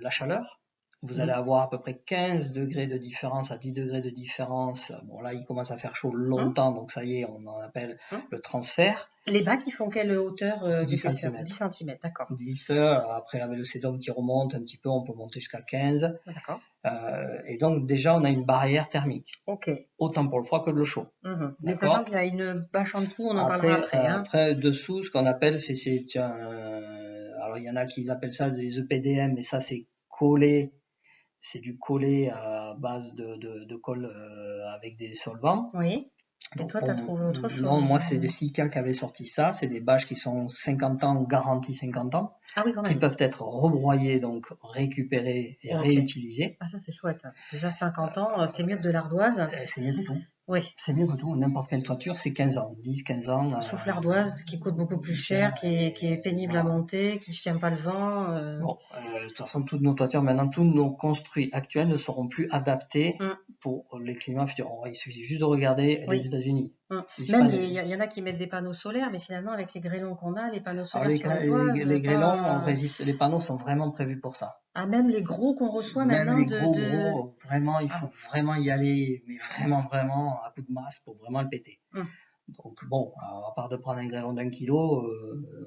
S2: la chaleur. Vous allez avoir à peu près 15 degrés de différence à 10 degrés de différence. Bon, là, il commence à faire chaud longtemps, donc ça y est, on en appelle le transfert.
S1: Les bacs, ils font quelle hauteur
S2: 10 cm.
S1: 10 cm, d'accord.
S2: 10, après avec le sédum qui remonte un petit peu, on peut monter jusqu'à 15.
S1: D'accord.
S2: Et donc déjà, on a une barrière thermique. Autant pour le froid que le chaud.
S1: Mais sachant qu'il y a une bâche en dessous, on en parlera après.
S2: Après, dessous, ce qu'on appelle, alors il y en a qui appellent ça des EPDM, mais ça c'est collé. C'est du collé à base de colle avec des solvants.
S1: Oui. Et toi, tu as trouvé autre chose?
S2: Non, moi, c'est des Sika qui avaient sorti ça. C'est des bâches qui sont 50 ans, garantie 50 ans.
S1: Ah oui, quand même.
S2: Qui peuvent être rebroyées, donc récupérées et réutilisées.
S1: Ah, ça, c'est chouette. Déjà 50 ans, c'est mieux que de l'ardoise.
S2: C'est mieux que tout.
S1: Oui.
S2: C'est mieux que tout. N'importe quelle toiture, c'est 15 ans. 10, 15 ans.
S1: Sauf l'ardoise, qui coûte beaucoup plus cher, qui est pénible à monter, qui ne tient pas le vent.
S2: Bon, de toute façon, toutes nos toitures, maintenant, tous nos construits actuels ne seront plus adaptés pour les climats futurs. Il suffit juste de regarder les États-Unis.
S1: Même, il y en a qui mettent des panneaux solaires, mais finalement, avec les grêlons qu'on a, les panneaux solaires sur les toits...
S2: Les grêlons résistent, les panneaux sont vraiment prévus pour ça.
S1: Ah, même les gros qu'on reçoit maintenant
S2: les gros, vraiment, il faut vraiment y aller, mais vraiment, à coup de masse pour vraiment le péter. Donc bon, à part de prendre un grêlon d'1 kilo,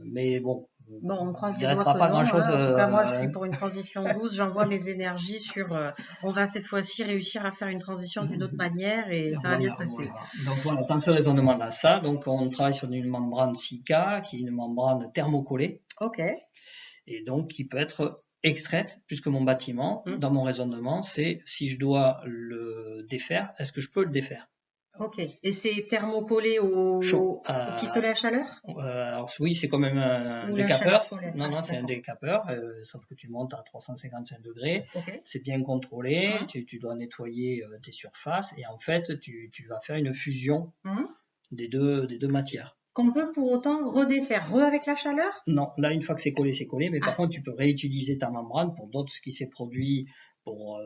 S2: mais bon,
S1: on croise
S2: il ne restera pas grand-chose.
S1: En tout cas, moi, je suis pour une transition douce. J'envoie mes énergies sur... on va cette fois-ci réussir à faire une transition d'une autre manière et ça va bien se passer.
S2: Donc voilà, dans ce raisonnement-là, donc on travaille sur une membrane Sika, qui est une membrane thermocollée. Et donc qui peut être extraite, puisque mon bâtiment, dans mon raisonnement, c'est si je dois le défaire, est-ce que je peux le défaire?
S1: Et c'est thermocollé au pistolet à chaleur?
S2: Alors oui, c'est quand même un décapeur. Non, c'est un décapeur, sauf que tu montes à 355 degrés. C'est bien contrôlé, tu dois nettoyer tes surfaces et en fait, tu vas faire une fusion des deux matières.
S1: Qu'on peut pour autant redéfaire, avec la chaleur?
S2: Non, là, une fois que c'est collé, mais par contre, tu peux réutiliser ta membrane pour d'autres, ce qui s'est produit pour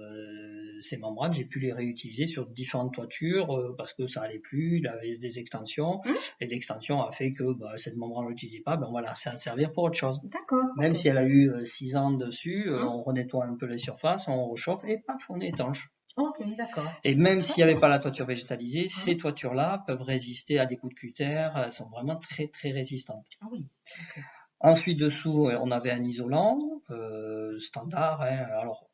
S2: ces membranes, j'ai pu les réutiliser sur différentes toitures parce que ça allait plus, il y avait des extensions et l'extension a fait que cette membrane on l'utilisait pas, voilà, ça va servir pour autre chose.
S1: D'accord.
S2: Même si elle a eu 6 ans dessus, on renettoie un peu les surfaces, on réchauffe et paf, on est étanche.
S1: D'accord.
S2: Et même s'il n'y avait pas la toiture végétalisée, ces toitures-là peuvent résister à des coups de cutter, elles sont vraiment très très résistantes.
S1: Ah oui.
S2: Ensuite dessous, on avait un isolant standard. Alors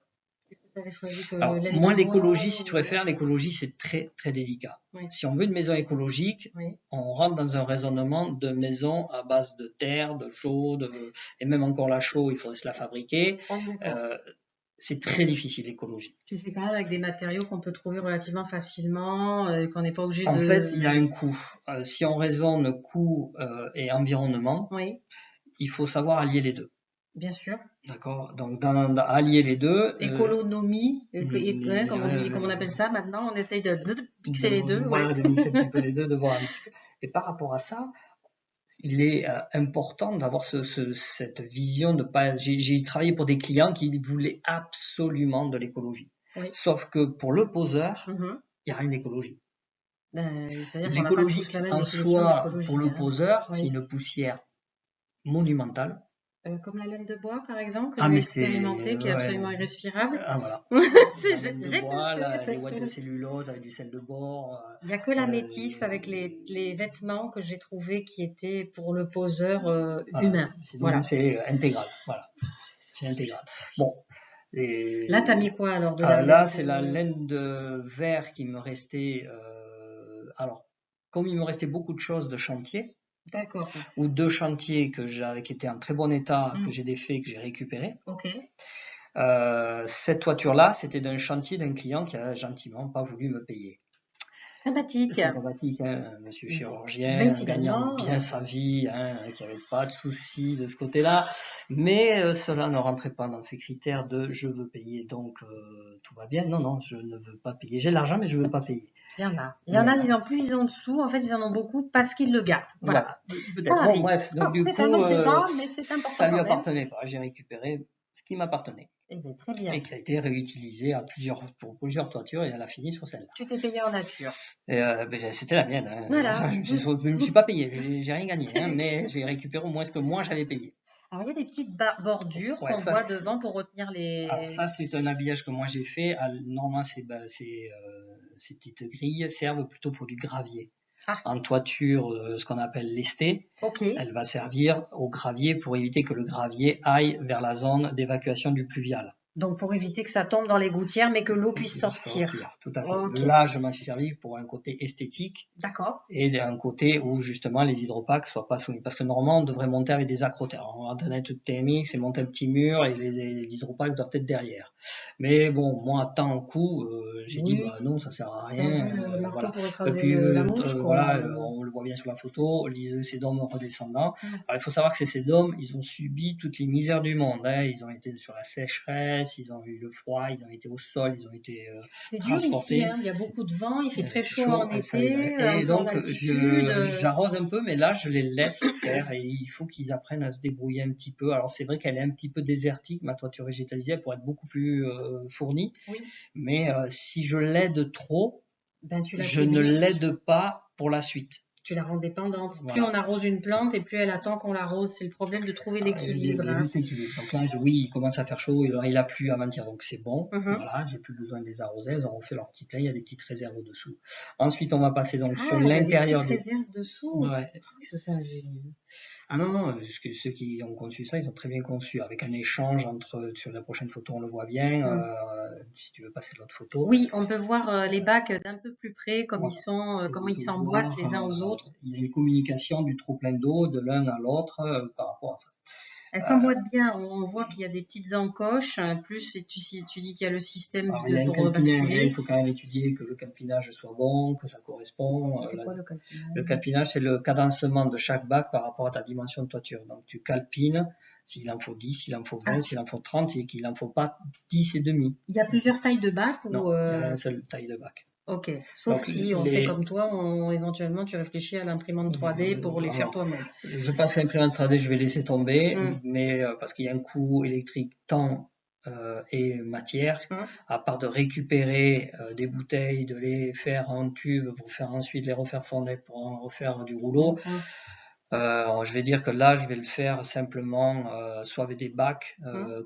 S2: moi, l'écologie, si tu préfères, l'écologie, c'est très, très délicat. Si on veut une maison écologique, on rentre dans un raisonnement de maison à base de terre, de chaux, et même encore la chaux, il faudrait se la fabriquer. C'est très difficile, l'écologie.
S1: Tu fais quand même avec des matériaux qu'on peut trouver relativement facilement, qu'on n'est pas obligé de...
S2: En fait, il y a un coût. Si on raisonne coût et environnement, il faut savoir allier les deux.
S1: Bien sûr.
S2: D'accord. Donc, allier les deux.
S1: Économie, comme on appelle ça maintenant, on essaye de mixer les deux.
S2: De mixer un petit peu les deux, de voir un petit peu. Et par rapport à ça, il est important d'avoir cette vision de pas. J'ai travaillé pour des clients qui voulaient absolument de l'écologie. Sauf que pour le poseur, il n'y a rien d'écologie. L'écologie en soi, pour le poseur, c'est une poussière monumentale.
S1: Comme la laine de bois, par exemple, que j'ai expérimenté, qui est absolument irrespirable.
S2: Ah voilà. Les ouates de cellulose avec du sel de bord.
S1: Il n'y a que la métisse avec les vêtements que j'ai trouvés qui étaient pour le poseur humain.
S2: C'est intégral. Voilà. C'est intégral. Bon.
S1: Là, tu as mis quoi alors
S2: là, c'est la laine de verre qui me restait. Alors, comme il me restait beaucoup de choses de chantier.
S1: D'accord.
S2: Ou 2 chantiers qui étaient en très bon état, que j'ai défait, que j'ai récupéré. Cette toiture-là, c'était d'un chantier d'un client qui a gentiment pas voulu me payer.
S1: Sympathique.
S2: C'est sympathique, hein, monsieur chirurgien,
S1: Mais
S2: gagnant
S1: finalement,
S2: bien sa vie, hein, qui n'avait pas de soucis de ce côté-là. Mais cela ne rentrait pas dans ces critères de je veux payer, donc tout va bien. Non, non, je ne veux pas payer. J'ai de l'argent, mais je ne veux pas payer.
S1: il y en a. Il y en a, ils en plus, ils ont dessous. En fait, ils en ont beaucoup parce qu'ils le gardent. Voilà. Ça
S2: Bon,
S1: arrive.
S2: bref, donc du
S1: C'est
S2: coup,
S1: un autre débat, mais c'est important
S2: ça lui
S1: quand même.
S2: appartenait pas. J'ai récupéré ce qui m'appartenait.
S1: Eh bien, très bien.
S2: Et qui a été réutilisé pour plusieurs toitures et elle a fini sur celle-là.
S1: Tu t'es payé en nature.
S2: C'était la mienne. Hein.
S1: Voilà.
S2: Je ne me suis pas payé, j'ai rien gagné, hein, mais j'ai récupéré au moins ce que moi j'avais payé.
S1: Alors, il y a des petites bordures qu'on voit devant pour retenir les...
S2: Alors ça, c'est un habillage que moi j'ai fait. Normalement, ces petites grilles servent plutôt pour du gravier. En toiture, ce qu'on appelle lestée, elle va servir au gravier pour éviter que le gravier aille vers la zone d'évacuation du pluvial.
S1: Donc pour éviter que ça tombe dans les gouttières, mais que l'eau puisse sortir.
S2: Tout à fait. Là, je m'en suis servi pour un côté esthétique.
S1: D'accord.
S2: Et un côté où justement les hydropacks soient pas soumis. Parce que normalement, on devrait monter avec des accrotaires. En Internet TMI, c'est monter un petit mur et les hydropacks doivent être derrière. Mais bon, moi, à temps coup, j'ai dit, bah non, ça sert à rien.
S1: Voilà.
S2: Et puis, voilà, on le voit bien sur la photo, les sédums redescendants. Alors, il faut savoir que ces sédums, ils ont subi toutes les misères du monde. Hein. Ils ont été sur la sécheresse, ils ont eu le froid, ils ont été au sol, ils ont été transportés.
S1: Ici, hein. Il y a beaucoup de vent, il fait très chaud en été.
S2: Et donc, j'arrose un peu, mais là, je les laisse faire et il faut qu'ils apprennent à se débrouiller un petit peu. Alors, c'est vrai qu'elle est un petit peu désertique, ma toiture végétalisée, pour être beaucoup plus fournie. Oui. Mais si je l'aide trop, je ne l'aide pas pour la suite.
S1: Tu la rends dépendante. Voilà. Plus on arrose une plante et plus elle attend qu'on l'arrose. C'est le problème de trouver l'équilibre.
S2: Donc là, oui, il commence à faire chaud, il a plu avant-hier, donc c'est bon. Voilà, j'ai plus besoin de les arroser. Elles ont refait leur petit plein, il y a des petites réserves au-dessous. Ensuite, on va passer donc sur l'intérieur.
S1: Des réserves dessous.
S2: Ouais. Qu'est-ce que c'est un génie? Ah non, ceux qui ont conçu ça, ils ont très bien conçu, avec un échange sur la prochaine photo, on le voit bien, si tu veux passer l'autre photo.
S1: Oui, on peut voir les bacs d'un peu plus près, comme ils sont, comment ils s'emboîtent les uns aux autres.
S2: Il y a une communication du trop plein d'eau de l'un à l'autre par rapport à ça.
S1: Elles s'emboîtent bien, on voit qu'il y a des petites encoches, plus tu dis qu'il y a le système pour basculer.
S2: Il faut quand même étudier que le calpinage soit bon, que ça correspond.
S1: C'est quoi le calpinage?
S2: Le calpinage, c'est le cadencement de chaque bac par rapport à ta dimension de toiture. Donc tu calpines s'il en faut 10, s'il en faut 20, s'il en faut 30 et qu'il n'en faut pas 10 et demi.
S1: Il y a plusieurs tailles de bac ou
S2: Non, il y a une seule taille de bac.
S1: Ok, sauf si on fait comme toi, éventuellement tu réfléchis à l'imprimante 3D pour les faire toi-même.
S2: Je pense que l'imprimante 3D, je vais laisser tomber, mais parce qu'il y a un coût électrique temps et matière, à part de récupérer des bouteilles, de les faire en tube pour faire ensuite les refaire fondre pour en refaire du rouleau. Je vais dire que là, je vais le faire simplement soit avec des bacs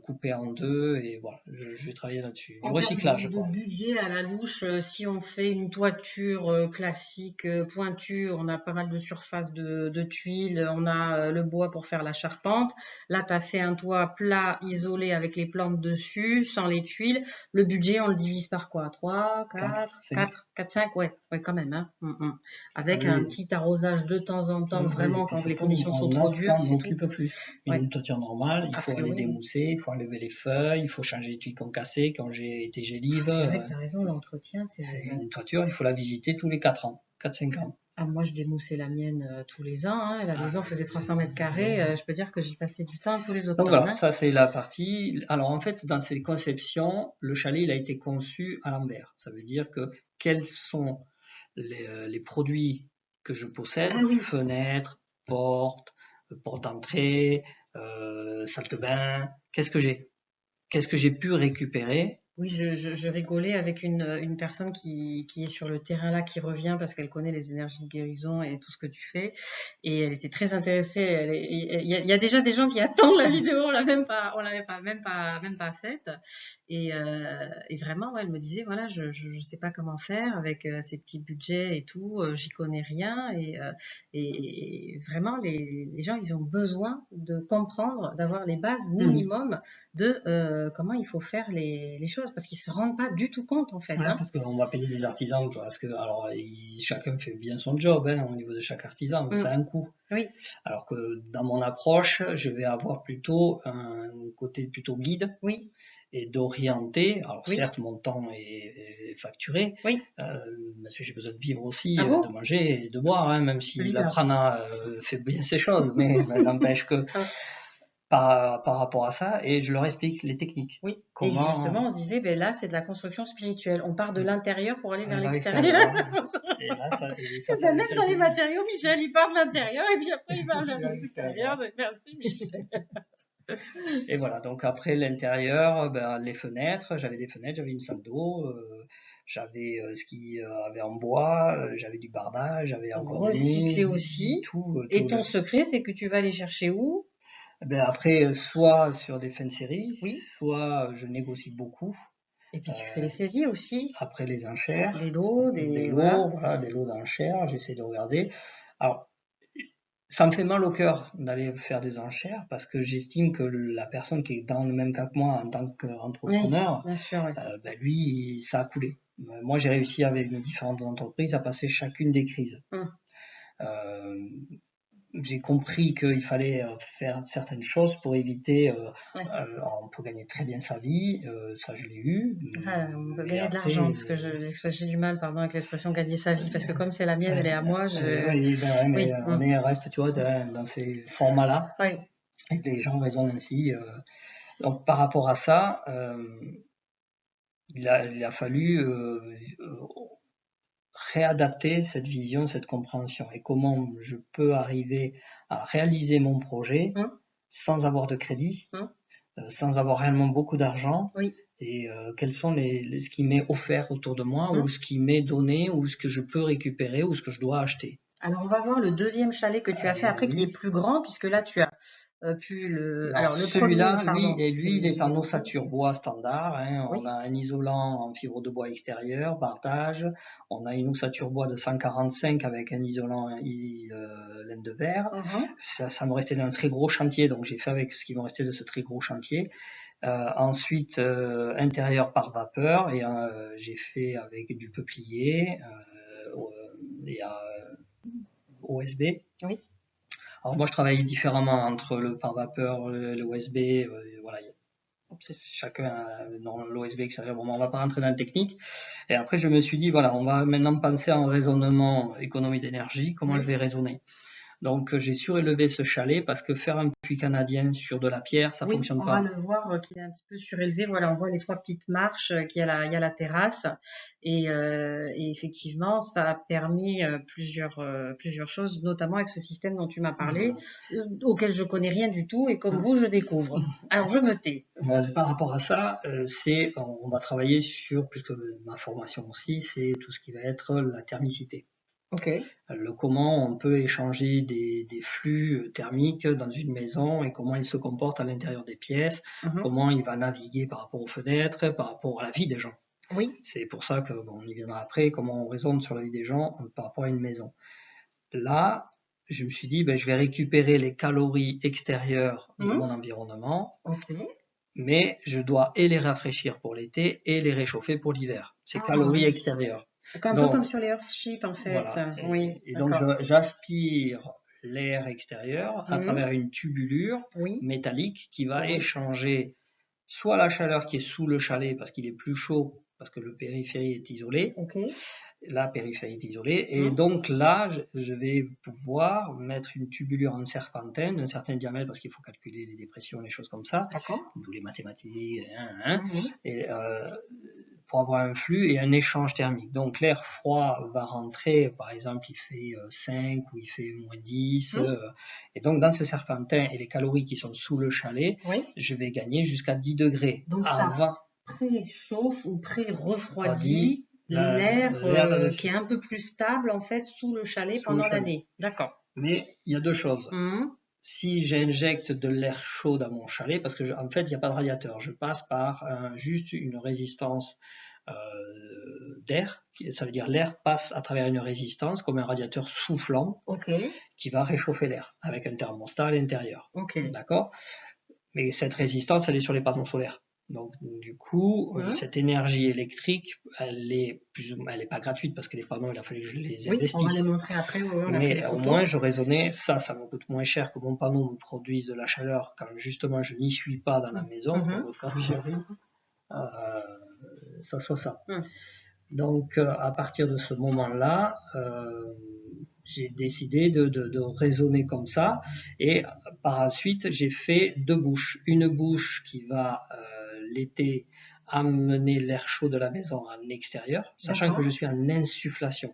S2: coupés en deux et voilà, je vais travailler là-dessus. Du recyclage, je crois.
S1: Le budget à la louche, si on fait une toiture classique, pointue, on a pas mal de surface de tuiles, on a le bois pour faire la charpente. Là, tu as fait un toit plat, isolé avec les plantes dessus, sans les tuiles. Le budget, on le divise par quoi? 3, 4, 5? Ouais, quand même. Hein. Avec un petit arrosage de temps en temps, vraiment quand les conditions sont trop dures.
S2: On n'occupe plus. Une toiture normale, il faut aller démousser, il faut enlever les feuilles, il faut changer les tuiles qui ont cassé, quand j'ai été gélive.
S1: C'est vrai que tu as raison, l'entretien, c'est
S2: une toiture, il faut la visiter tous les 4 ans, 4-5 ans.
S1: Ah, moi, je démoussais la mienne tous les ans. Hein. La maison faisait 300 mètres carrés. Je peux dire que j'y passais du temps tous les automnes.
S2: Donc voilà, ça c'est la partie. Alors en fait, dans ces conceptions, le chalet il a été conçu à l'envers. Ça veut dire que quels sont les produits que je possède, fenêtres, portes d'entrée, salle de bain, qu'est-ce que j'ai pu récupérer.
S1: Oui, je rigolais avec une personne qui est sur le terrain là, qui revient parce qu'elle connaît les énergies de guérison et tout ce que tu fais. Et elle était très intéressée. Il y a déjà des gens qui attendent la vidéo, on l'avait même pas faite. Et vraiment, elle me disait, voilà, je sais pas comment faire avec ces petits budgets et tout, j'y connais rien. Et vraiment, les gens, ils ont besoin de comprendre, d'avoir les bases minimum de comment il faut faire les choses, parce qu'ils se rendent pas du tout compte en fait.
S2: Ouais, parce qu'on va payer des artisans, parce que alors chacun fait bien son job au niveau de chaque artisan, mais ça a un coût.
S1: Oui.
S2: Alors que dans mon approche, je vais avoir plutôt un côté plutôt guide.
S1: Oui.
S2: et d'orienter. Alors
S1: Oui.
S2: certes, mon temps est facturé,
S1: Oui.
S2: parce que j'ai besoin de vivre aussi,
S1: Ah bon?
S2: de manger et de boire, hein, même si la
S1: Bizarre.
S2: prana fait bien ces choses, mais n'empêche que par rapport à ça, et je leur explique les techniques.
S1: Oui, et
S2: Comment
S1: justement, on se disait, ben là, c'est de la construction spirituelle. On part de l'intérieur pour aller vers l'extérieur.
S2: l'extérieur. Et là,
S1: Ben, même dans les matériaux, Michel, il part de l'intérieur et puis après, il va vers l'extérieur. Merci, Michel.
S2: Et voilà, donc après l'intérieur, ben, les fenêtres, j'avais des fenêtres, j'avais une salle d'eau, j'avais ce qui avait en bois, j'avais du bardage, j'avais encore
S1: recycler aussi.
S2: tout.
S1: Et ton secret, c'est que tu vas les chercher où?
S2: Ben après, soit sur des fins de série,
S1: Oui.
S2: soit je négocie beaucoup.
S1: Et puis tu fais les saisies aussi.
S2: Après les enchères.
S1: Des lots,
S2: des lots d'enchères, j'essaie de regarder. Alors, ça me fait mal au cœur d'aller faire des enchères parce que j'estime que la personne qui est dans le même cas que moi en tant qu'entrepreneur,
S1: bien sûr,
S2: ben lui, ça a coulé. Moi, j'ai réussi avec mes différentes entreprises à passer chacune des crises. J'ai compris qu'il fallait faire certaines choses pour éviter. On peut gagner très bien sa vie, ça je l'ai eu.
S1: On peut gagner de l'argent, parce que j'ai du mal, pardon, avec l'expression gagner sa vie, parce que comme c'est la mienne, elle est à moi.
S2: On reste, tu vois, dans ces formats-là.
S1: Oui.
S2: Et les gens raisonnent ainsi. Donc par rapport à ça, il a fallu réadapter cette vision, cette compréhension et comment je peux arriver à réaliser mon projet sans avoir de crédit, sans avoir réellement beaucoup d'argent, et quels sont ce qui m'est offert autour de moi, ou ce qui m'est donné, ou ce que je peux récupérer, ou ce que je dois acheter.
S1: Alors on va voir le deuxième chalet que tu as fait après, qui est plus grand, puisque là tu as
S2: Alors celui-là, lui, il est en ossature bois standard. Hein. On a un isolant en fibre de bois extérieur, bardage. On a une ossature bois de 145 avec un isolant laine de verre. Ça me restait d'un très gros chantier, donc j'ai fait avec ce qui me restait de ce très gros chantier. Ensuite, intérieur par vapeur, et j'ai fait avec du peuplier et OSB. Oui. Alors moi, je travaille différemment entre le par vapeur, l'OSB, voilà. Chacun dans l'OSB extérieur. Bon, on va pas rentrer dans la technique. Et après, je me suis dit, voilà, on va maintenant penser en raisonnement économie d'énergie, comment je vais raisonner. Donc j'ai surélevé ce chalet parce que faire un puits canadien sur de la pierre, ça fonctionne pas.
S1: On va le voir qu'il est un petit peu surélevé. Voilà, on voit les 3 petites marches, il y a la terrasse, et effectivement, ça a permis plusieurs choses, notamment avec ce système dont tu m'as parlé, auquel je connais rien du tout, et comme vous, je découvre. Alors je me tais.
S2: Par rapport à ça, on va travailler sur, puisque ma formation aussi, c'est tout ce qui va être la thermicité. Comment on peut échanger des flux thermiques dans une maison et comment il se comporte à l'intérieur des pièces, comment il va naviguer par rapport aux fenêtres, par rapport à la vie des gens. Oui. C'est pour ça que, on y viendra après, comment on raisonne sur la vie des gens par rapport à une maison. Là, je me suis dit, je vais récupérer les calories extérieures de mon environnement, mais je dois et les rafraîchir pour l'été et les réchauffer pour l'hiver. C'est calories extérieures.
S1: Un peu comme sur les Earthships, en fait. Voilà.
S2: Et donc, j'aspire l'air extérieur à travers une tubulure métallique qui va échanger soit la chaleur qui est sous le chalet parce qu'il est plus chaud, parce que le périphérie est isolé. La périphérie est isolée. Et donc là, je vais pouvoir mettre une tubulure en serpentine d'un certain diamètre parce qu'il faut calculer les dépressions, les choses comme ça. D'où les mathématiques. Et pour avoir un flux et un échange thermique. Donc l'air froid va rentrer, par exemple, il fait 5 ou il fait moins 10. Et donc dans ce serpentin et les calories qui sont sous le chalet, je vais gagner jusqu'à 10 degrés.
S1: Donc ça pré-chauffe ou pré-refroidit l'air qui est un peu plus stable en fait sous le chalet pendant l'année. D'accord.
S2: Mais il y a 2 choses. Si j'injecte de l'air chaud dans mon chalet, parce que en fait il n'y a pas de radiateur, je passe par juste une résistance d'air, ça veut dire l'air passe à travers une résistance comme un radiateur soufflant qui va réchauffer l'air avec un thermostat à l'intérieur. D'accord. Mais cette résistance, elle est sur les panneaux solaires. Donc du coup, cette énergie électrique, elle est pas gratuite parce que les panneaux, il a fallu que je les investisse.
S1: On va les montrer après.
S2: Mais au moins, je raisonnais, ça me coûte moins cher que mon panneau me produise de la chaleur quand justement je n'y suis pas dans la maison. ça soit ça. Donc, à partir de ce moment-là, j'ai décidé de raisonner comme ça. Et par la suite, j'ai fait 2 bouches. Une bouche qui va, l'été, amener l'air chaud de la maison en extérieur, sachant que je suis en insufflation.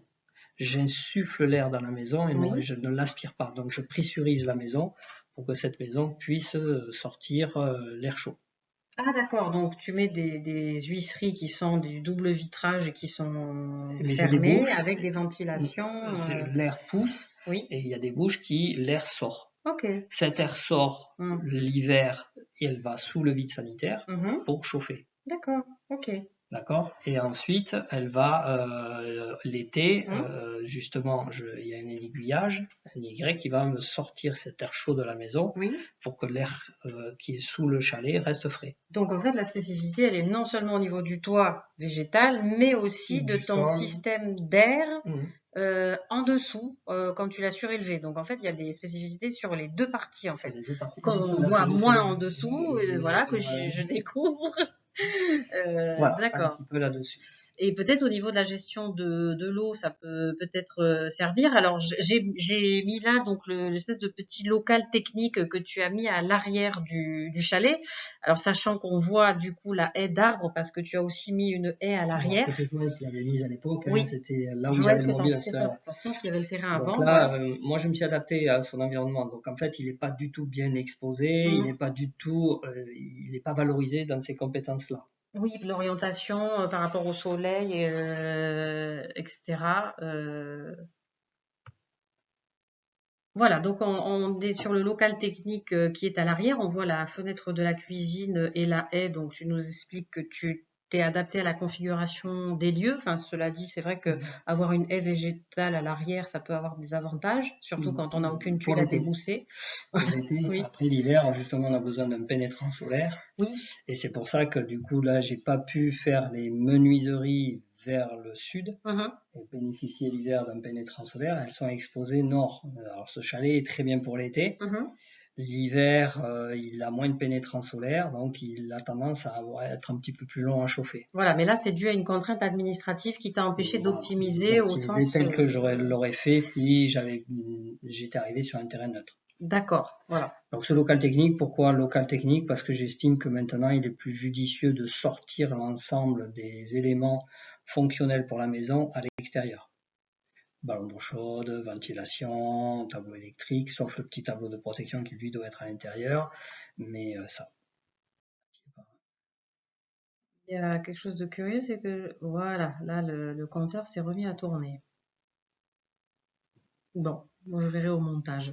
S2: J'insuffle l'air dans la maison et je ne l'aspire pas. Donc, je pressurise la maison pour que cette maison puisse sortir l'air chaud.
S1: Ah d'accord, donc tu mets des huisseries qui sont du double vitrage et qui sont fermées avec des ventilations.
S2: L'air pousse et il y a des bouches qui l'air sort. Cet air sort l'hiver et elle va sous le vide sanitaire pour chauffer.
S1: D'accord, ok.
S2: D'accord. Et ensuite, elle va l'été, justement, il y a un aiguillage, un Y qui va me sortir cet air chaud de la maison pour que l'air qui est sous le chalet reste frais.
S1: Donc en fait, la spécificité, elle est non seulement au niveau du toit végétal, mais aussi de ton système d'air en dessous quand tu l'as surélevé. Donc en fait, il y a des spécificités sur les 2 parties en fait, qu'on voit moins en dessous, voilà, que je découvre.
S2: Voilà, d'accord. Un petit peu là-dessus.
S1: Et peut-être au niveau de la gestion de l'eau, ça peut peut-être servir. Alors j'ai mis là donc l'espèce de petit local technique que tu as mis à l'arrière du chalet. Alors sachant qu'on voit du coup la haie d'arbres parce que tu as aussi mis une haie à l'arrière.
S2: C'était toi qui l'avais mise à l'époque. C'était là où il y avait le mobile.
S1: C'est ça. Sachant qu'il y avait le terrain
S2: donc
S1: avant.
S2: Là, moi je me suis adapté à son environnement. Donc en fait, il n'est pas du tout bien exposé. Il n'est pas du tout, il n'est pas valorisé dans ses compétences-là.
S1: Oui, l'orientation par rapport au soleil, etc. Voilà, donc on est sur le local technique qui est à l'arrière. On voit la fenêtre de la cuisine et la haie. Donc tu nous expliques que tu t'es adapté à la configuration des lieux. Enfin, cela dit, c'est vrai que avoir une haie végétale à l'arrière, ça peut avoir des avantages, surtout quand on n'a aucune tuile à débousser.
S2: Après l'hiver, justement, on a besoin d'un pénétrant solaire. Et c'est pour ça que du coup, là, j'ai pas pu faire les menuiseries vers le sud et bénéficier l'hiver d'un pénétrant solaire. Elles sont exposées nord. Alors ce chalet est très bien pour l'été. L'hiver, il a moins de pénétrant solaire, donc il a tendance à être un petit peu plus long à chauffer.
S1: Voilà, mais là, c'est dû à une contrainte administrative qui t'a empêché d'optimiser au sens...
S2: tel que je l'aurais fait si j'étais arrivé sur un terrain neutre.
S1: D'accord, voilà.
S2: Donc ce local technique, pourquoi local technique? Parce que j'estime que maintenant, il est plus judicieux de sortir l'ensemble des éléments fonctionnels pour la maison à l'extérieur. Ballon d'eau chaude, ventilation, tableau électrique, sauf le petit tableau de protection qui lui doit être à l'intérieur, mais ça.
S1: Il y a quelque chose de curieux, c'est que voilà, là le compteur s'est remis à tourner. Bon, je verrai au montage.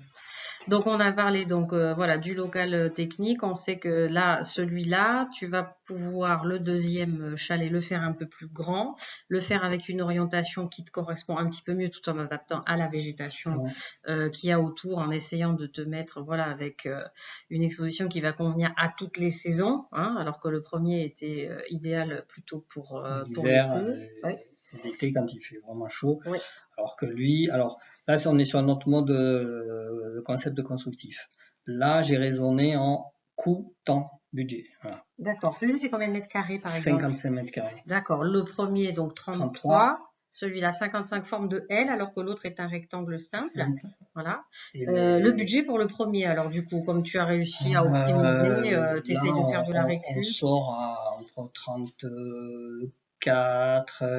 S1: Donc on a parlé donc voilà du local technique. On sait que là, celui-là, tu vas pouvoir le deuxième chalet le faire un peu plus grand, le faire avec une orientation qui te correspond un petit peu mieux, tout en adaptant à la végétation qu'il y a autour, en essayant de te mettre voilà avec une exposition qui va convenir à toutes les saisons, alors que le premier était idéal plutôt pour
S2: l'été quand il fait vraiment chaud. Alors que lui, là, on est sur un autre mode de concept de constructif. Là, j'ai raisonné en coût, temps, budget. Voilà.
S1: D'accord. Celui-là fait combien de mètres carrés, par exemple?
S2: 55 mètres carrés.
S1: D'accord. Le premier, donc 33. Celui-là, 55 forme de L, alors que l'autre est un rectangle simple. Voilà. Le budget pour le premier, alors du coup, comme tu as réussi à optimiser, tu essayes de faire de la récup.
S2: On sort entre 34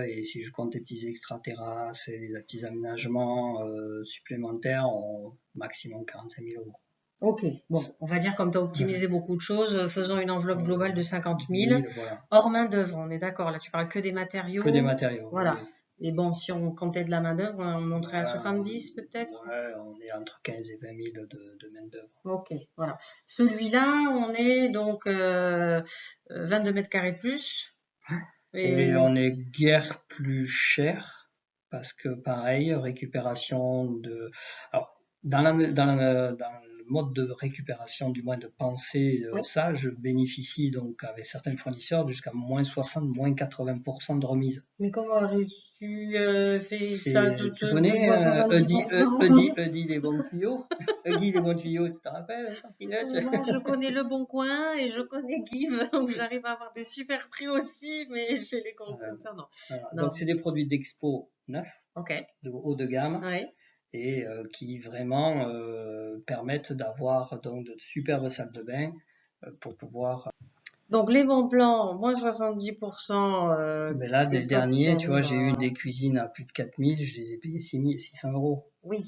S2: et si je compte les petits extra-terrasses et les petits aménagements supplémentaires, maximum 45 000 €.
S1: Ok, bon, on va dire comme tu as optimisé beaucoup de choses, faisons une enveloppe globale de 50 000. Voilà. Hors main d'œuvre, on est d'accord, là tu parles que des matériaux.
S2: Que des matériaux.
S1: Voilà. Oui. Et bon, si on comptait de la main d'œuvre, on monterait à 70 peut-être.
S2: Ouais, on est entre 15 et 20 000 de main d'œuvre.
S1: Ok, voilà. Celui-là, on est donc 22 mètres carrés de plus.
S2: Et on est guère plus cher parce que pareil, récupération de. Alors, dans le mode de récupération, du moins de penser ça, je bénéficie donc avec certains fournisseurs jusqu'à moins 60, moins 80% de remise.
S1: Mais comment aurais-tu fait ça
S2: Tu connais Eudi les bons tuyaux Eudi les bons tuyaux, tu te rappelles
S1: Non, je connais Le Bon Coin et je connais Give, où j'arrive à avoir des super prix aussi, mais chez les constructeurs, non.
S2: Voilà. Donc c'est des produits d'expo neufs, de haut de gamme, et qui vraiment permettent d'avoir donc de superbes salles de bain pour pouvoir...
S1: Donc les bons plans, moins 70%.
S2: Mais là, dès le dernier, tu vois, j'ai eu des cuisines à plus de 4000, je les ai payées 600 €.
S1: Oui,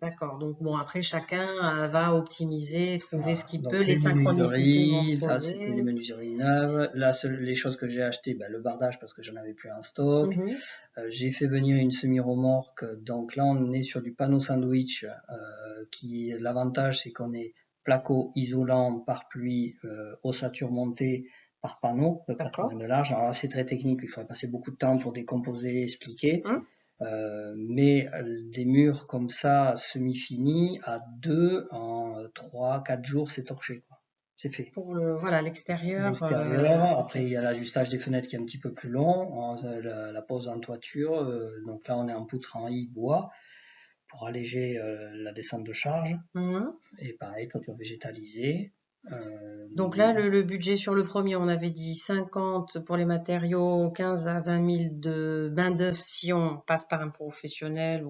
S1: d'accord. Donc bon, après chacun va optimiser, trouver ce qu'il
S2: Donc,
S1: peut, les synchronicités.
S2: là, c'était les menuiseries neuves. Là, les choses que j'ai achetées, le bardage parce que j'en avais plus en stock. J'ai fait venir une semi-remorque. Donc là, on est sur du panneau sandwich. L'avantage, c'est qu'on est placo isolant par pluie, ossature montée par panneau de 80 de large. Alors là, c'est très technique. Il faudrait passer beaucoup de temps pour décomposer, expliquer. Mais des murs comme ça, semi-finis, à 2, en 3-4 jours, c'est torché, quoi. C'est fait.
S1: Pour l'extérieur.
S2: Après, il y a l'ajustage des fenêtres qui est un petit peu plus long, la pose en toiture. Donc là, on est en poutre en bois pour alléger la descente de charge. Et pareil, toiture végétalisée.
S1: Donc là, le budget sur le premier, on avait dit 50 pour les matériaux, 15 à 20 000 de bain d'œuf si on passe par un professionnel.